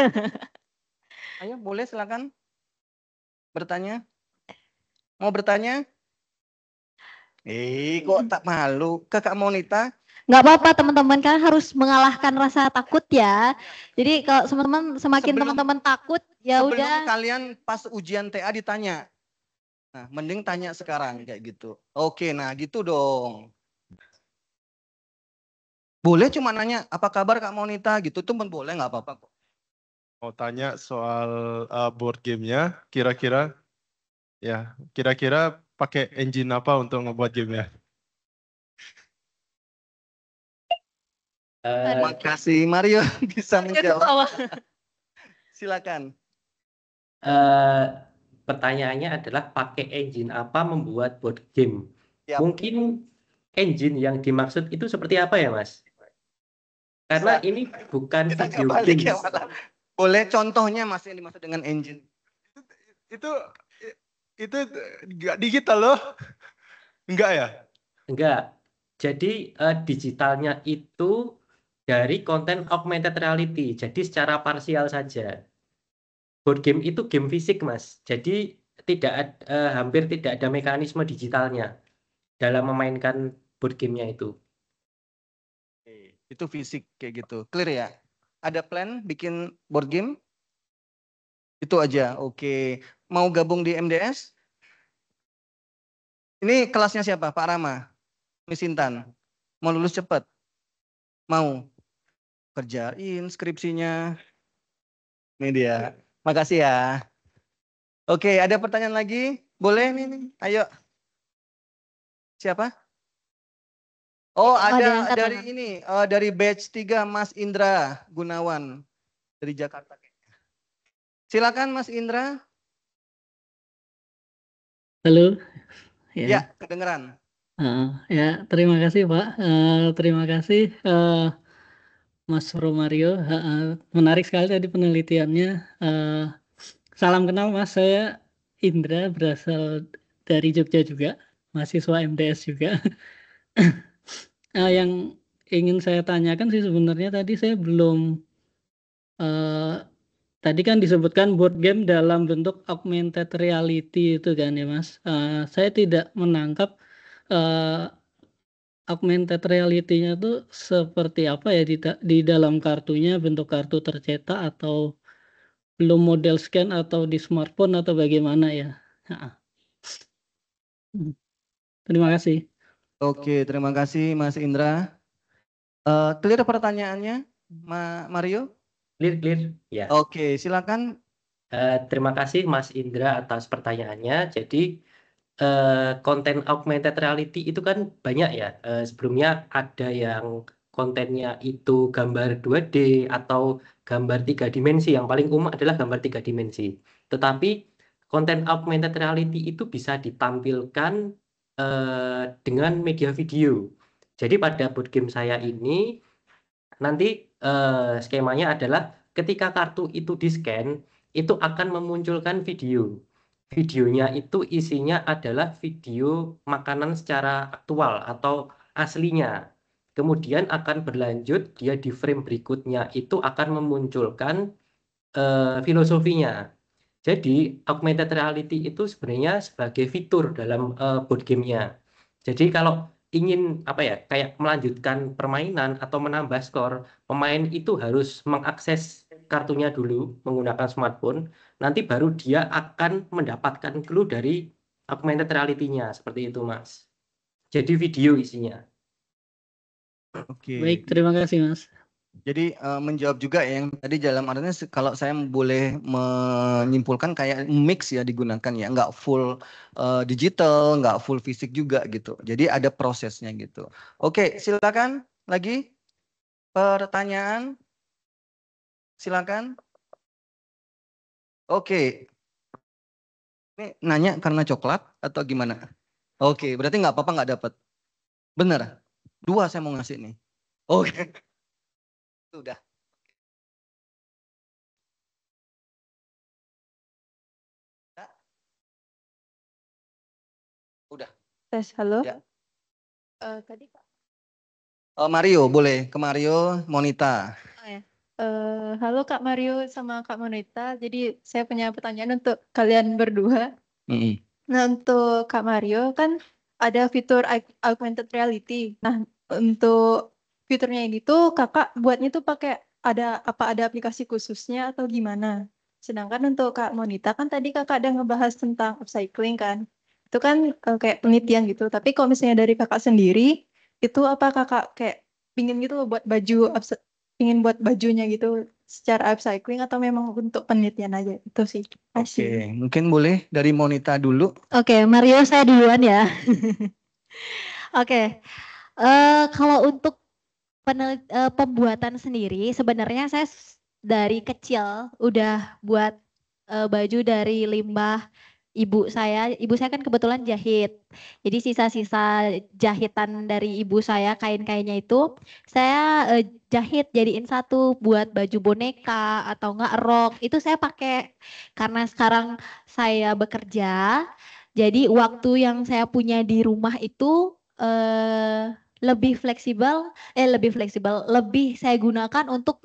Ayo, boleh silakan. Bertanya. Mau bertanya? Kok tak malu? Kakak Monita? Nggak apa-apa, teman-teman, kan harus mengalahkan rasa takut ya. Jadi kalau teman-teman semakin teman-teman takut, ya sebelum udah. Kalian pas ujian TA ditanya. Nah, mending tanya sekarang kayak gitu. Oke, nah gitu dong. Boleh cuma nanya, apa kabar Kak Monita gitu tuh boleh, nggak apa-apa kok. Mau tanya soal board gamenya, kira-kira pakai engine apa untuk ngebuat gamenya? Makasih Mario bisa menjawab. Silakan. Pertanyaannya adalah pakai engine apa membuat board game? Yap. Mungkin engine yang dimaksud itu seperti apa ya, Mas? Karena ini bukan video game. Ya, boleh contohnya Mas yang dimaksud dengan engine? Itu nggak digital loh. Enggak ya? Enggak. Jadi digitalnya itu dari konten augmented reality. Jadi secara parsial saja. Board game itu game fisik, Mas. Jadi hampir tidak ada mekanisme digitalnya dalam memainkan board gamenya itu. Itu fisik kayak gitu. Clear ya? Ada plan bikin board game? Itu aja. Oke. Mau gabung di MDS? Ini kelasnya siapa? Pak Rama? Miss Intan? Mau lulus cepat? Mau? Kerjain skripsinya. Ini dia. Makasih ya. Oke, ada pertanyaan lagi? Boleh nih. Ayo. Siapa? Oh, ada dari ini, dari batch 3 Mas Indra Gunawan dari Jakarta. Silakan Mas Indra. Halo. Ya, kedengeran. Ya, terima kasih Pak. Terima kasih Mas Romario. Menarik sekali tadi penelitiannya. Salam kenal Mas, saya Indra, berasal dari Jogja juga, mahasiswa MDS juga. Yang ingin saya tanyakan sih sebenarnya tadi saya belum, tadi kan disebutkan board game dalam bentuk augmented reality itu kan ya Mas. Saya tidak menangkap augmented reality-nya tuh seperti apa ya di dalam kartunya, bentuk kartu tercetak atau belum model scan atau di smartphone atau bagaimana ya. Terima kasih. Oke, terima kasih Mas Indra. Clear pertanyaannya, Mario? Clear. Ya. Oke, silakan. Terima kasih Mas Indra atas pertanyaannya. Jadi konten augmented reality itu kan banyak ya. Sebelumnya ada yang kontennya itu gambar 2D atau gambar 3 dimensi. Yang paling umum adalah gambar 3 dimensi. Tetapi konten augmented reality itu bisa ditampilkan dengan media video. Jadi pada board game saya ini nanti skemanya adalah ketika kartu itu di-scan, itu akan memunculkan video. Videonya itu isinya adalah video makanan secara aktual atau aslinya. Kemudian akan berlanjut, dia di frame berikutnya itu akan memunculkan filosofinya. Jadi augmented reality itu sebenarnya sebagai fitur dalam board gamenya. Jadi kalau ingin apa ya, kayak melanjutkan permainan atau menambah skor, pemain itu harus mengakses kartunya dulu menggunakan smartphone, nanti baru dia akan mendapatkan clue dari augmented reality-nya, seperti itu Mas. Jadi video isinya. Oke. Baik, terima kasih Mas. Jadi menjawab juga yang tadi dalam artinya kalau saya boleh menyimpulkan kayak mix ya digunakan ya, nggak full digital, nggak full fisik juga gitu. Jadi ada prosesnya gitu. Oke, silakan lagi pertanyaan, silakan. Oke, ini nanya karena coklat atau gimana? Oke, berarti nggak apa-apa nggak dapat. Bener, 2 saya mau ngasih nih. Oke, sudah. Udah. Tes, halo. Ya. Tadi Kak. Mario, boleh ke Mario, Monita. Oh, ya. Halo Kak Mario sama Kak Monita. Jadi saya punya pertanyaan untuk kalian berdua. Nah, untuk Kak Mario kan ada fitur augmented reality. Nah, untuk fiturnya ini tuh Kakak buatnya tuh pakai ada aplikasi khususnya atau gimana? Sedangkan untuk Kak Monita kan tadi Kakak ada ngebahas tentang upcycling kan. Itu kan kayak penelitian gitu. Tapi kalau misalnya dari Kakak sendiri, itu apa Kakak kayak pingin gitu loh buat baju, pingin buat bajunya gitu secara upcycling atau memang untuk penelitian aja? Itu sih. Oke, mungkin boleh dari Monita dulu. Oke, Mario saya duluan ya. Oke, kalau untuk pembuatan sendiri, sebenarnya saya dari kecil udah buat baju dari limbah ibu saya. Ibu saya kan kebetulan jahit. Jadi sisa-sisa jahitan dari ibu saya, kain-kainnya itu saya jahit jadiin satu buat baju boneka atau enggak rok. Itu saya pakai karena sekarang saya bekerja. Jadi waktu yang saya punya di rumah itu lebih fleksibel, lebih saya gunakan untuk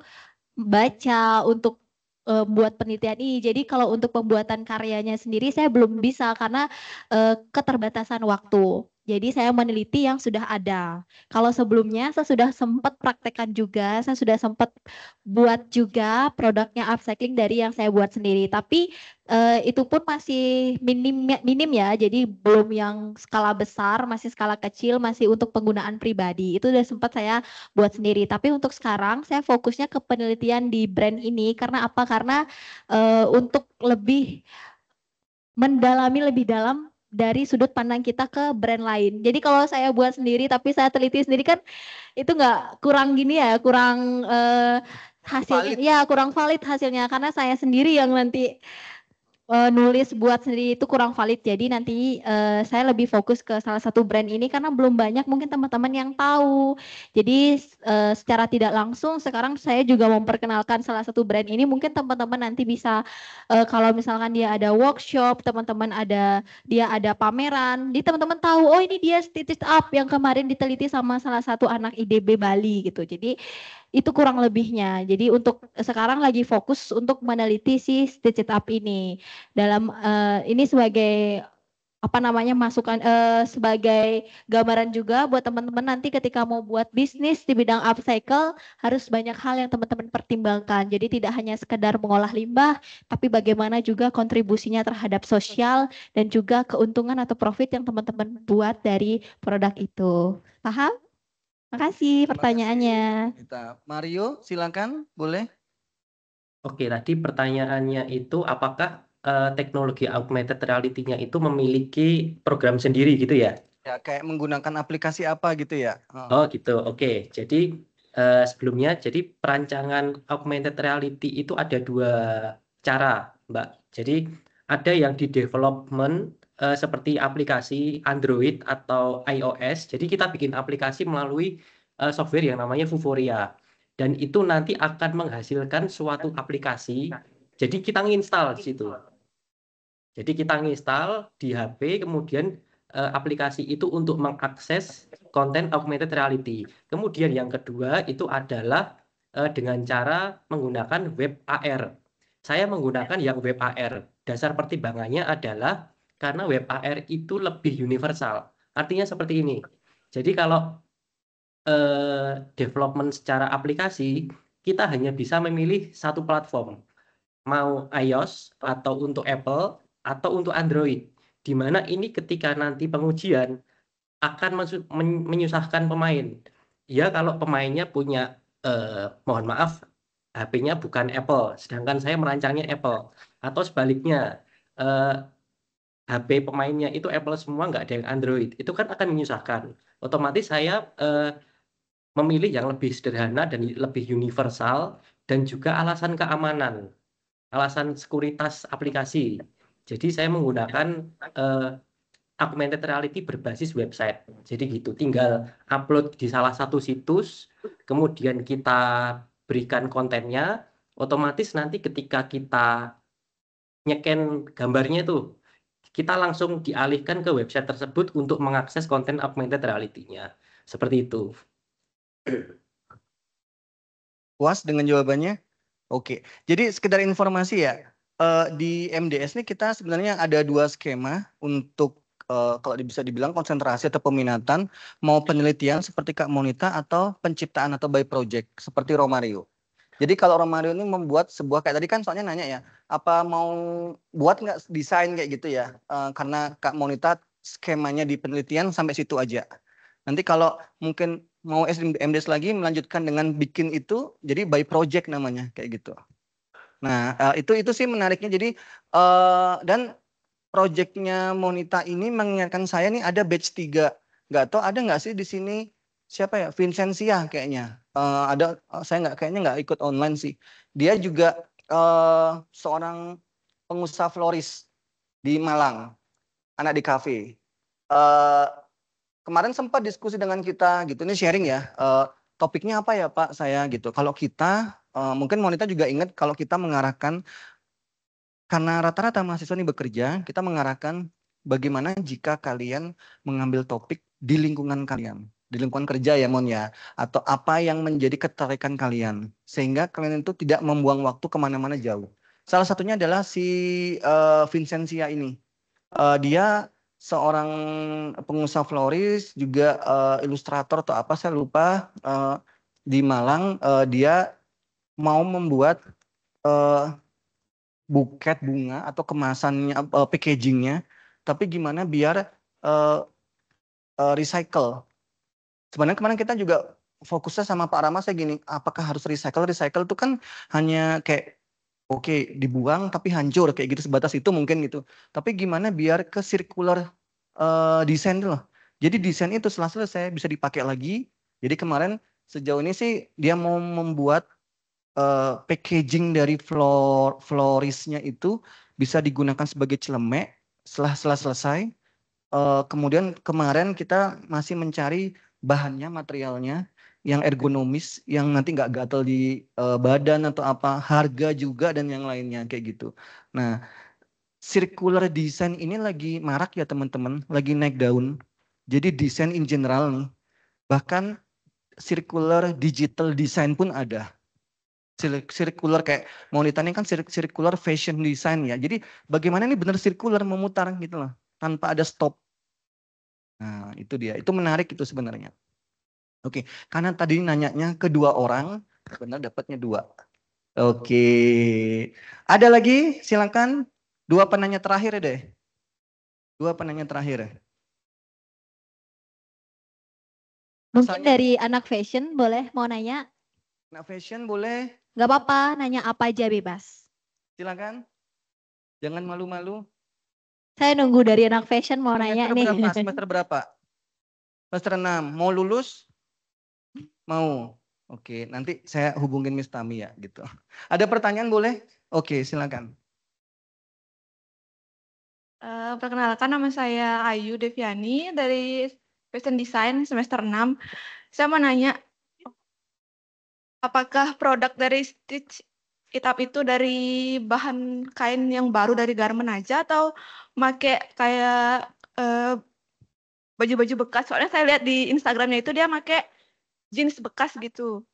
baca, untuk buat penelitian ini. Jadi kalau untuk pembuatan karyanya sendiri saya belum bisa karena keterbatasan waktu. Jadi saya meneliti yang sudah ada. Kalau sebelumnya saya sudah sempat praktekkan juga, saya sudah sempat buat juga produknya upcycling dari yang saya buat sendiri. Tapi itu pun masih minim ya, jadi belum yang skala besar, masih skala kecil, masih untuk penggunaan pribadi. Itu udah sempat saya buat sendiri. Tapi untuk sekarang saya fokusnya ke penelitian di brand ini karena apa? Karena untuk lebih mendalami lebih dalam dari sudut pandang kita ke brand lain. Jadi kalau saya buat sendiri tapi saya teliti sendiri kan itu nggak kurang gini ya, kurang hasilnya, ya kurang valid hasilnya karena saya sendiri yang nanti nulis buat sendiri itu kurang valid. Jadi nanti saya lebih fokus ke salah satu brand ini karena belum banyak mungkin teman-teman yang tahu. Jadi secara tidak langsung sekarang saya juga memperkenalkan salah satu brand ini. Mungkin teman-teman nanti bisa kalau misalkan dia ada workshop, teman-teman dia ada pameran, jadi teman-teman tahu oh ini dia Stitch Up yang kemarin diteliti sama salah satu anak IDB Bali gitu. Jadi itu kurang lebihnya. Jadi untuk sekarang lagi fokus untuk meneliti si Stitch It Up ini. Dalam ini sebagai apa namanya masukan sebagai gambaran juga buat teman-teman nanti ketika mau buat bisnis di bidang upcycle harus banyak hal yang teman-teman pertimbangkan. Jadi tidak hanya sekedar mengolah limbah, tapi bagaimana juga kontribusinya terhadap sosial dan juga keuntungan atau profit yang teman-teman buat dari produk itu. Paham? Makasih pertanyaannya. Mario, silakan, boleh. Oke, tadi pertanyaannya itu apakah teknologi augmented reality-nya itu memiliki program sendiri gitu ya? Ya, kayak menggunakan aplikasi apa gitu ya? Oh gitu, oke. Jadi sebelumnya, jadi perancangan augmented reality itu ada 2 cara, Mbak. Jadi ada yang di development seperti aplikasi Android atau iOS. Jadi kita bikin aplikasi melalui software yang namanya Vuforia. Dan itu nanti akan menghasilkan suatu aplikasi. Jadi kita nginstal di situ. Jadi kita nginstal di HP, kemudian aplikasi itu untuk mengakses konten augmented reality. Kemudian yang kedua itu adalah dengan cara menggunakan web AR. Saya menggunakan yang web AR. Dasar pertimbangannya adalah karena web AR itu lebih universal. Artinya seperti ini. Jadi kalau development secara aplikasi, kita hanya bisa memilih satu platform, mau iOS atau untuk Apple atau untuk Android. Di mana ini ketika nanti pengujian akan menyusahkan pemain. Ya kalau pemainnya punya, mohon maaf, HP-nya bukan Apple, sedangkan saya merancangnya Apple. Atau sebaliknya, HP pemainnya itu Apple semua, nggak ada yang Android. Itu kan akan menyusahkan. Otomatis saya memilih yang lebih sederhana dan lebih universal, dan juga alasan keamanan, alasan sekuritas aplikasi. Jadi saya menggunakan augmented reality berbasis website. Jadi gitu, tinggal upload di salah satu situs, kemudian kita berikan kontennya, otomatis nanti ketika kita nyeken gambarnya itu, kita langsung dialihkan ke website tersebut untuk mengakses konten augmented reality-nya. Seperti itu. Puas dengan jawabannya? Oke, jadi sekedar informasi ya, di MDS ini kita sebenarnya ada 2 skema untuk kalau bisa dibilang konsentrasi atau peminatan, mau penelitian seperti Kak Monita atau penciptaan atau by project seperti Romario. Jadi kalau Romario ini membuat sebuah, kayak tadi kan soalnya nanya ya, apa mau buat nggak desain kayak gitu ya, karena Kak Monita skemanya di penelitian sampai situ aja. Nanti kalau mungkin mau MDS lagi melanjutkan dengan bikin itu, jadi by project namanya kayak gitu. Nah itu sih menariknya. Jadi dan projectnya Monita ini mengingatkan saya nih ada batch 3. Nggak tahu ada nggak sih di sini siapa ya, Vincentia kayaknya. Ada, saya kayaknya nggak ikut online sih. Dia juga seorang pengusaha floris di Malang, anak di kafe. Kemarin sempat diskusi dengan kita gitu, ini sharing ya, topiknya apa ya Pak saya gitu. Kalau kita, mungkin Monita juga ingat kalau kita mengarahkan, karena rata-rata mahasiswa ini bekerja, kita mengarahkan bagaimana jika kalian mengambil topik di lingkungan kalian, di lingkungan kerja ya Mon ya, atau apa yang menjadi ketertarikan kalian, sehingga kalian itu tidak membuang waktu kemana-mana jauh. Salah satunya adalah si Vincentia ini. Dia seorang pengusaha floris, juga ilustrator atau apa saya lupa, di Malang. Dia mau membuat buket bunga atau kemasannya, packagingnya, tapi gimana biar recycle. Sebenarnya kemarin kita juga fokusnya sama Pak Rama saya gini, apakah harus recycle? Recycle itu kan hanya kayak oke, dibuang tapi hancur kayak gitu, sebatas itu mungkin gitu. Tapi gimana biar ke circular desain loh. Jadi desain itu setelah selesai bisa dipakai lagi. Jadi kemarin sejauh ini sih dia mau membuat packaging dari florisnya itu bisa digunakan sebagai celemek setelah selesai. Kemudian kemarin kita masih mencari bahannya, materialnya yang ergonomis, yang nanti nggak gatel di badan atau apa, harga juga dan yang lainnya kayak gitu. Nah, circular design ini lagi marak ya teman-teman, lagi naik daun. Jadi desain in general nih, bahkan circular digital design pun ada. Circular kayak Monita ini kan circular fashion design ya. Jadi bagaimana ini benar circular, memutar gitu loh, tanpa ada stop. Nah itu dia, itu menarik itu sebenarnya. Oke, karena tadi nanyanya ke 2 orang, benar dapatnya 2. Oke, ada lagi silakan, 2 penanya terakhir deh. 2 penanya terakhir. Mungkin dari anak fashion boleh mau nanya? Anak fashion boleh. Gak apa-apa, nanya apa aja bebas. Silakan. Jangan malu-malu. Saya nunggu dari anak fashion mau nanya nih. Semester berapa? Semester 6. Mau lulus? Mau. Oke, nanti saya hubungin Miss Tami ya gitu. Ada pertanyaan boleh? Oke, silakan. Perkenalkan, nama saya Ayu Deviani dari Fashion Design semester 6. Saya mau nanya, apakah produk dari Stitch It-Up itu dari bahan kain yang baru dari garment aja atau pakai kayak baju-baju bekas? Soalnya saya lihat di Instagramnya itu dia pakai jeans bekas gitu.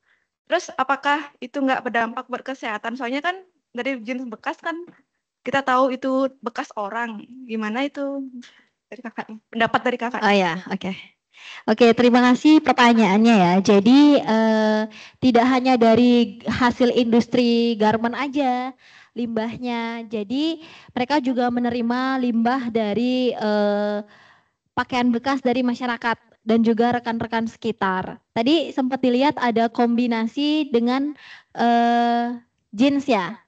Terus apakah itu nggak berdampak buat kesehatan? Soalnya kan dari jeans bekas kan kita tahu itu bekas orang. Gimana itu dari kakaknya? Pendapat dari kakak? Oh ya, oke. Oke, terima kasih pertanyaannya ya. Jadi tidak hanya dari hasil industri garment aja limbahnya. Jadi mereka juga menerima limbah dari pakaian bekas dari masyarakat dan juga rekan-rekan sekitar. Tadi sempat dilihat ada kombinasi dengan jeans ya.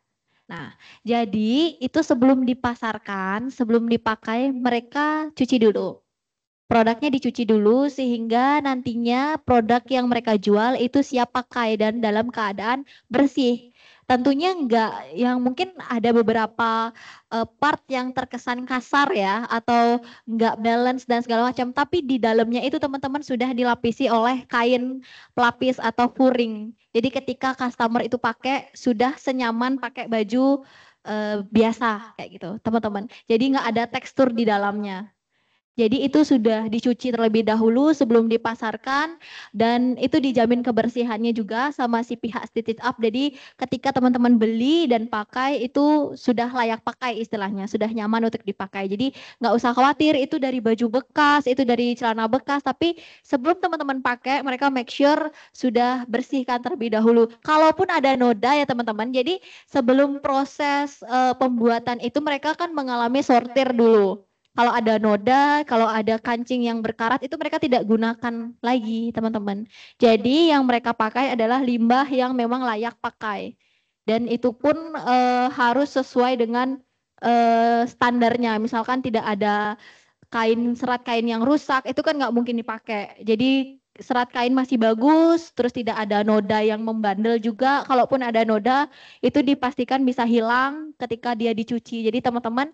Nah, jadi itu sebelum dipasarkan, sebelum dipakai, mereka cuci dulu. Produknya dicuci dulu sehingga nantinya produk yang mereka jual itu siap pakai dan dalam keadaan bersih. Tentunya enggak yang mungkin ada beberapa part yang terkesan kasar ya atau enggak balance dan segala macam, tapi di dalamnya itu teman-teman sudah dilapisi oleh kain pelapis atau furing. Jadi ketika customer itu pakai sudah senyaman pakai baju biasa kayak gitu, teman-teman. Jadi enggak ada tekstur di dalamnya. Jadi itu sudah dicuci terlebih dahulu sebelum dipasarkan dan itu dijamin kebersihannya juga sama si pihak Stitch Up. Jadi ketika teman-teman beli dan pakai itu sudah layak pakai istilahnya, sudah nyaman untuk dipakai. Jadi nggak usah khawatir itu dari baju bekas, itu dari celana bekas, tapi sebelum teman-teman pakai mereka make sure sudah bersihkan terlebih dahulu. Kalaupun ada noda ya teman-teman, jadi sebelum proses pembuatan itu mereka kan mengalami sortir dulu. Kalau ada noda, kalau ada kancing yang berkarat itu mereka tidak gunakan lagi, teman-teman. Jadi yang mereka pakai adalah limbah yang memang layak pakai. Dan itu pun harus sesuai dengan standarnya. Misalkan tidak ada serat kain yang rusak, itu kan nggak mungkin dipakai. Jadi serat kain masih bagus, terus tidak ada noda yang membandel juga. Kalaupun ada noda, itu dipastikan bisa hilang ketika dia dicuci. Jadi teman-teman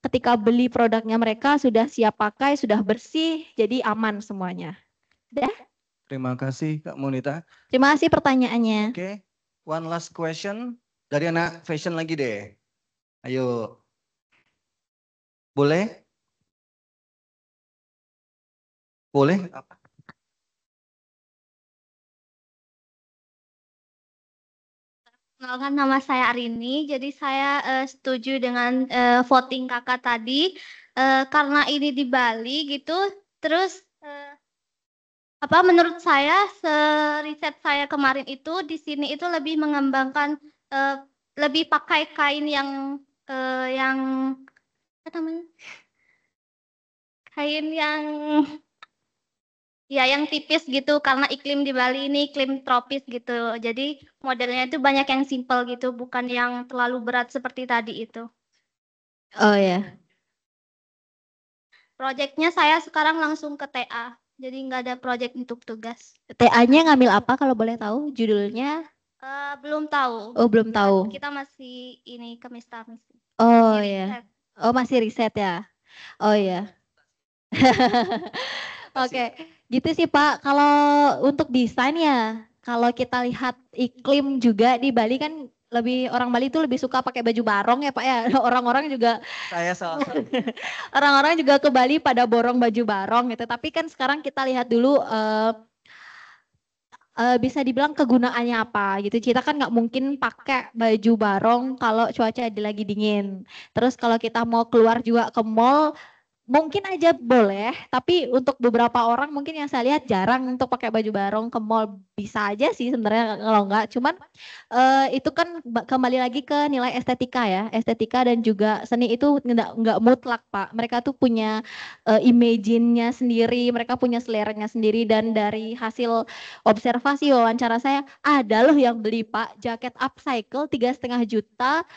ketika beli produknya mereka sudah siap pakai, sudah bersih, jadi aman semuanya. Udah? Terima kasih Kak Monita. Terima kasih pertanyaannya. Oke, one last question dari anak fashion lagi deh. Ayo. Boleh? Boleh? Apa? Kenalkan, nama saya Arini, jadi saya setuju dengan voting kakak tadi karena ini di Bali gitu. Terus menurut saya riset saya kemarin itu di sini itu lebih mengembangkan lebih pakai kain yang apa namanya? Kain yang ya yang tipis gitu karena iklim di Bali ini iklim tropis gitu. Jadi modelnya itu banyak yang simple gitu, bukan yang terlalu berat seperti tadi itu. Oh ya. Proyeknya saya sekarang langsung ke TA. Jadi nggak ada proyek untuk tugas. TA-nya ngambil apa kalau boleh tahu judulnya? Belum tahu. Oh, belum tahu. Kita masih ini kemistamis. Oh ya. Oh, masih riset ya. Oh ya. Oke, gitu sih Pak. Kalau untuk desain ya, kalau kita lihat iklim juga di Bali kan orang Bali itu lebih suka pakai baju barong ya Pak ya. Orang-orang juga saya salah satu. Orang-orang juga ke Bali pada borong baju barong gitu. Tapi kan sekarang kita lihat dulu bisa dibilang kegunaannya apa gitu. Kita kan nggak mungkin pakai baju barong kalau cuaca lagi dingin. Terus kalau kita mau keluar juga ke mall mungkin aja boleh, tapi untuk beberapa orang mungkin yang saya lihat jarang untuk pakai baju barong ke mall. Bisa aja sih sebenarnya kalau enggak, cuman itu kan kembali lagi ke nilai estetika ya, estetika dan juga seni itu enggak mutlak Pak. Mereka tuh punya imagine-nya sendiri, mereka punya seleranya sendiri dan dari hasil observasi wawancara saya ada loh yang beli Pak jaket upcycle 3,5 juta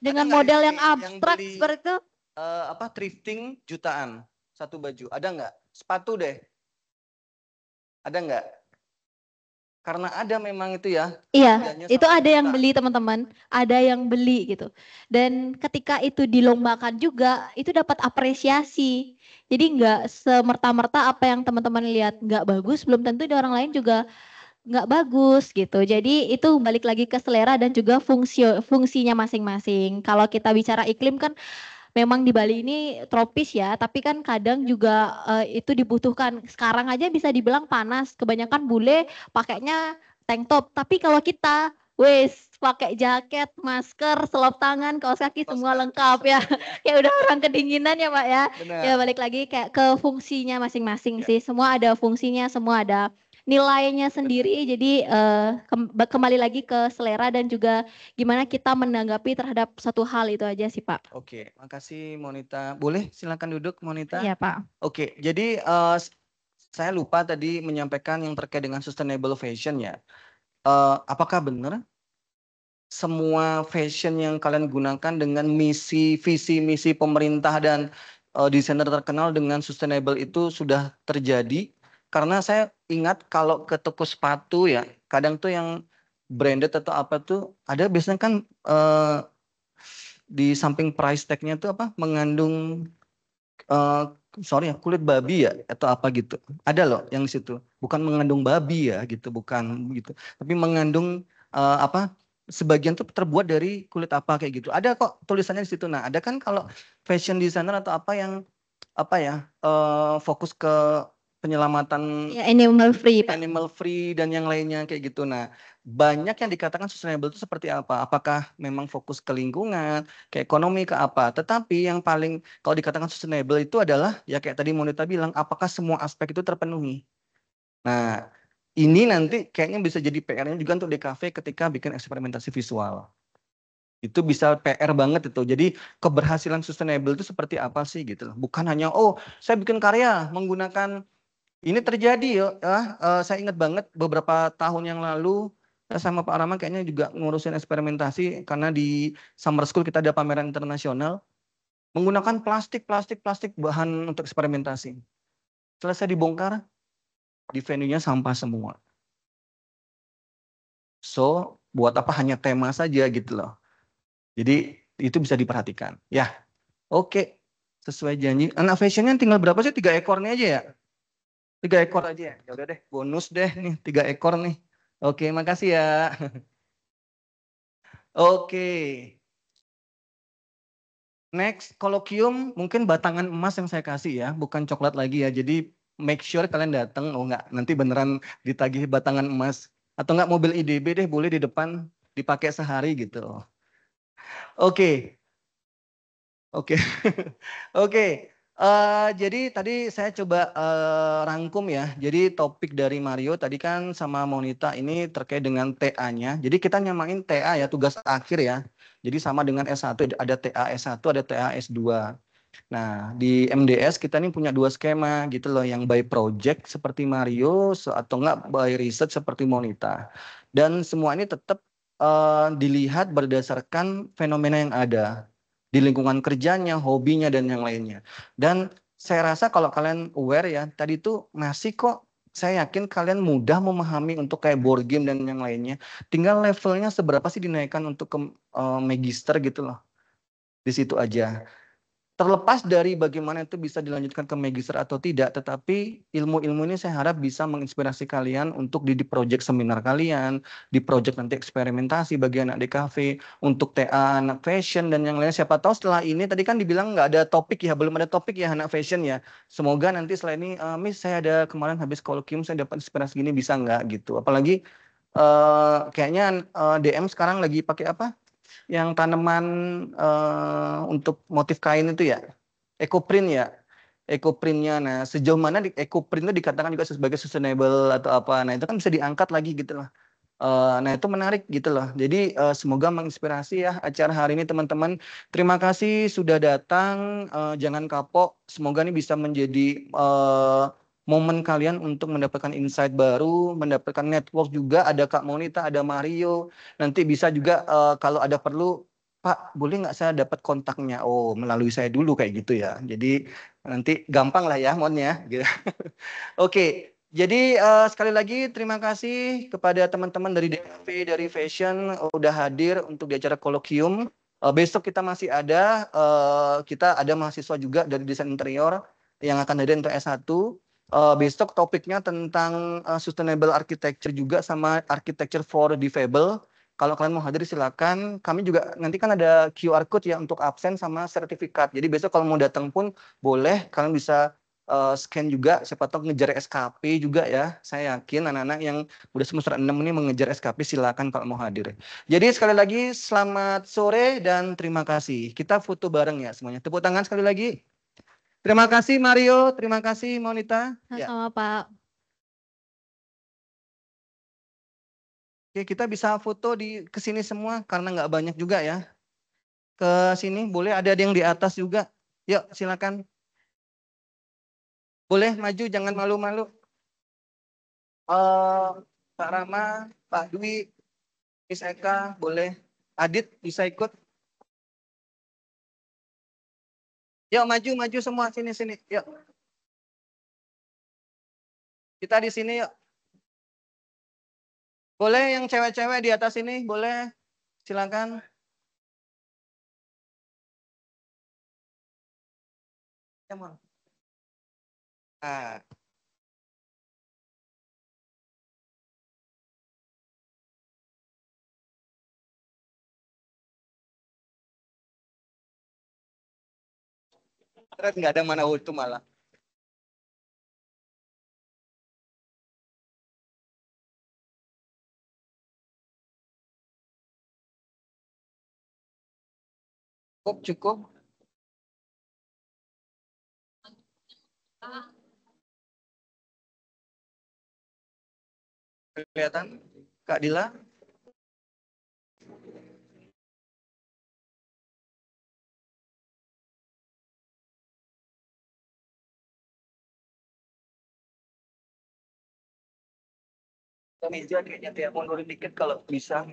dengan model yang abstrak seperti itu. Thrifting jutaan satu baju, ada nggak? Sepatu deh, ada nggak? Karena ada memang itu ya. Iya, itu ada yang beli teman-teman, ada yang beli gitu. Dan ketika itu dilombakan juga, itu dapat apresiasi. Jadi nggak semerta-merta apa yang teman-teman lihat nggak bagus, belum tentu di orang lain juga nggak bagus gitu. Jadi itu balik lagi ke selera dan juga fungsinya masing-masing. Kalau kita bicara iklim kan memang di Bali ini tropis ya, tapi kan kadang juga itu dibutuhkan. Sekarang aja bisa dibilang panas, kebanyakan bule pakainya tank top. Tapi kalau kita wes pakai jaket, masker, selop tangan, kaos kaki semua lengkap ya. Ya udah orang kedinginan ya Pak ya. Benar. Ya balik lagi kayak ke fungsinya masing-masing Ya. sih. Semua ada fungsinya, semua ada nilainya sendiri. Jadi kembali lagi ke selera dan juga gimana kita menanggapi terhadap satu hal itu aja sih Pak. Oke, makasih Monita. Boleh silakan duduk Monita. Iya Pak. Oke, jadi saya lupa tadi menyampaikan yang terkait dengan sustainable fashion ya. Apakah benar semua fashion yang kalian gunakan dengan visi misi pemerintah dan desainer terkenal dengan sustainable itu sudah terjadi? Karena saya ingat kalau ke toko sepatu ya, kadang tuh yang branded atau apa tuh ada biasanya kan di samping price tag-nya tuh apa mengandung kulit babi ya atau apa gitu. Ada loh yang di situ. Bukan mengandung babi ya gitu, bukan gitu. Tapi mengandung sebagian tuh terbuat dari kulit apa kayak gitu. Ada kok tulisannya di situ. Nah, ada kan kalau fashion designer atau apa yang fokus ke penyelamatan Ya, animal free Pak. Animal free dan yang lainnya kayak gitu. Nah, banyak yang dikatakan sustainable itu seperti apa? Apakah memang fokus ke lingkungan, ke ekonomi, ke apa? Tetapi yang paling kalau dikatakan sustainable itu adalah ya kayak tadi Monita bilang, apakah semua aspek itu terpenuhi? Nah, ini nanti kayaknya bisa jadi PR-nya juga untuk DKV ketika bikin eksperimentasi visual. Itu bisa PR banget itu. Jadi keberhasilan sustainable itu seperti apa sih gitu. Bukan hanya saya bikin karya menggunakan ini terjadi ya, saya ingat banget beberapa tahun yang lalu sama Pak Rama kayaknya juga ngurusin eksperimentasi karena di Summer School kita ada pameran internasional menggunakan plastik bahan untuk eksperimentasi. Selesai dibongkar, di venue-nya sampah semua. So, buat apa hanya tema saja gitu loh. Jadi itu bisa diperhatikan. Ya, oke. Sesuai janji. Anak fashionnya tinggal berapa sih? 3 ekornya aja ya? 3 ekor aja ya. Ya udah deh, bonus deh nih 3 ekor nih. Oke, makasih ya. Oke. Next, kolokium mungkin batangan emas yang saya kasih ya, bukan coklat lagi ya. Jadi make sure kalian datang. Oh enggak, nanti beneran ditagih batangan emas. Atau enggak mobil IDB deh boleh di depan dipakai sehari gitu. Oke. Oke. Oke. Jadi tadi saya coba rangkum ya. Jadi topik dari Mario tadi kan sama Monita ini terkait dengan TA-nya. Jadi kita nyamain TA ya, tugas akhir ya. Jadi sama dengan S1, ada TA S1, ada TA S2. Nah, di MDS kita ini punya 2 skema gitu loh, yang by project seperti Mario atau enggak by research seperti Monita. Dan semua ini tetap dilihat berdasarkan fenomena yang ada di lingkungan kerjanya, hobinya, dan yang lainnya. Dan saya rasa kalau kalian aware ya, tadi itu masih kok saya yakin kalian mudah memahami untuk kayak board game dan yang lainnya. Tinggal levelnya seberapa sih dinaikkan untuk ke magister gitu loh. Di situ aja. Terlepas dari bagaimana itu bisa dilanjutkan ke magister atau tidak, tetapi ilmu-ilmu ini saya harap bisa menginspirasi kalian untuk di project seminar kalian, di project nanti eksperimentasi bagi anak DKV, untuk TA anak fashion dan yang lain. Siapa tahu setelah ini, tadi kan dibilang nggak ada topik ya, belum ada topik ya anak fashion ya. Semoga nanti setelah ini, Miss saya ada kemarin habis kolokium, saya dapat inspirasi gini, bisa nggak gitu. Apalagi kayaknya DM sekarang lagi pakai apa? Yang tanaman untuk motif kain itu ya, ecoprint ya, ecoprintnya. Nah, sejauh mana ecoprint itu dikatakan juga sebagai sustainable atau apa? Nah, itu kan bisa diangkat lagi gitu loh. Nah, itu menarik gitu loh. Jadi semoga menginspirasi ya acara hari ini teman-teman. Terima kasih sudah datang. Jangan kapok. Semoga ini bisa menjadi momen kalian untuk mendapatkan insight baru, mendapatkan network juga. Ada Kak Monita, ada Mario. Nanti bisa juga kalau ada perlu, Pak, boleh nggak saya dapat kontaknya? Oh, melalui saya dulu kayak gitu ya. Jadi nanti gampang lah ya, mohonnya. Oke, jadi sekali lagi terima kasih kepada teman-teman dari DKV, dari Fashion udah hadir untuk di acara kolokium. Besok kita masih ada, kita ada mahasiswa juga dari desain interior yang akan hadir untuk S1. Besok topiknya tentang sustainable architecture juga sama architecture for difabel. Kalau kalian mau hadir silakan. Kami juga nanti kan ada QR code ya untuk absen sama sertifikat. Jadi besok kalau mau datang pun boleh, kalian bisa scan juga, siapa tahu ngejar SKP juga ya. Saya yakin anak-anak yang udah semester 6 ini mengejar SKP, silakan kalau mau hadir. Jadi sekali lagi selamat sore dan terima kasih. Kita foto bareng ya semuanya. Tepuk tangan sekali lagi. Terima kasih Mario, terima kasih Monita. Sama Pak. Oke, kita bisa foto di kesini semua karena nggak banyak juga ya. Ke sini boleh, ada yang di atas juga. Yuk silakan. Boleh maju, jangan malu-malu. Pak Rama, Pak Dwi, Miss Eka, boleh. Adit bisa ikut. Yuk maju semua, sini. Yuk. Kita di sini yuk. Boleh yang cewek-cewek di atas ini, boleh. Silakan. Nah. Terus nggak ada mana itu malah. Cukup. Kelihatan Kak Dila? Meja kayaknya dia mundur dikit kalau bisa.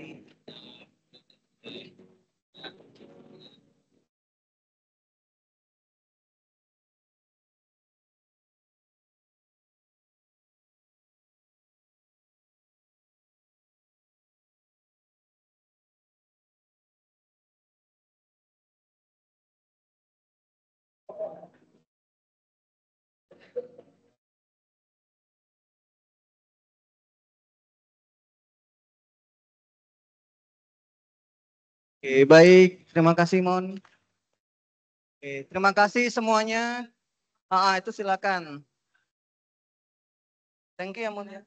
Oke, baik. Terima kasih, Mon. Oke, terima kasih semuanya. Itu silakan. Thank you ya, Mon ya.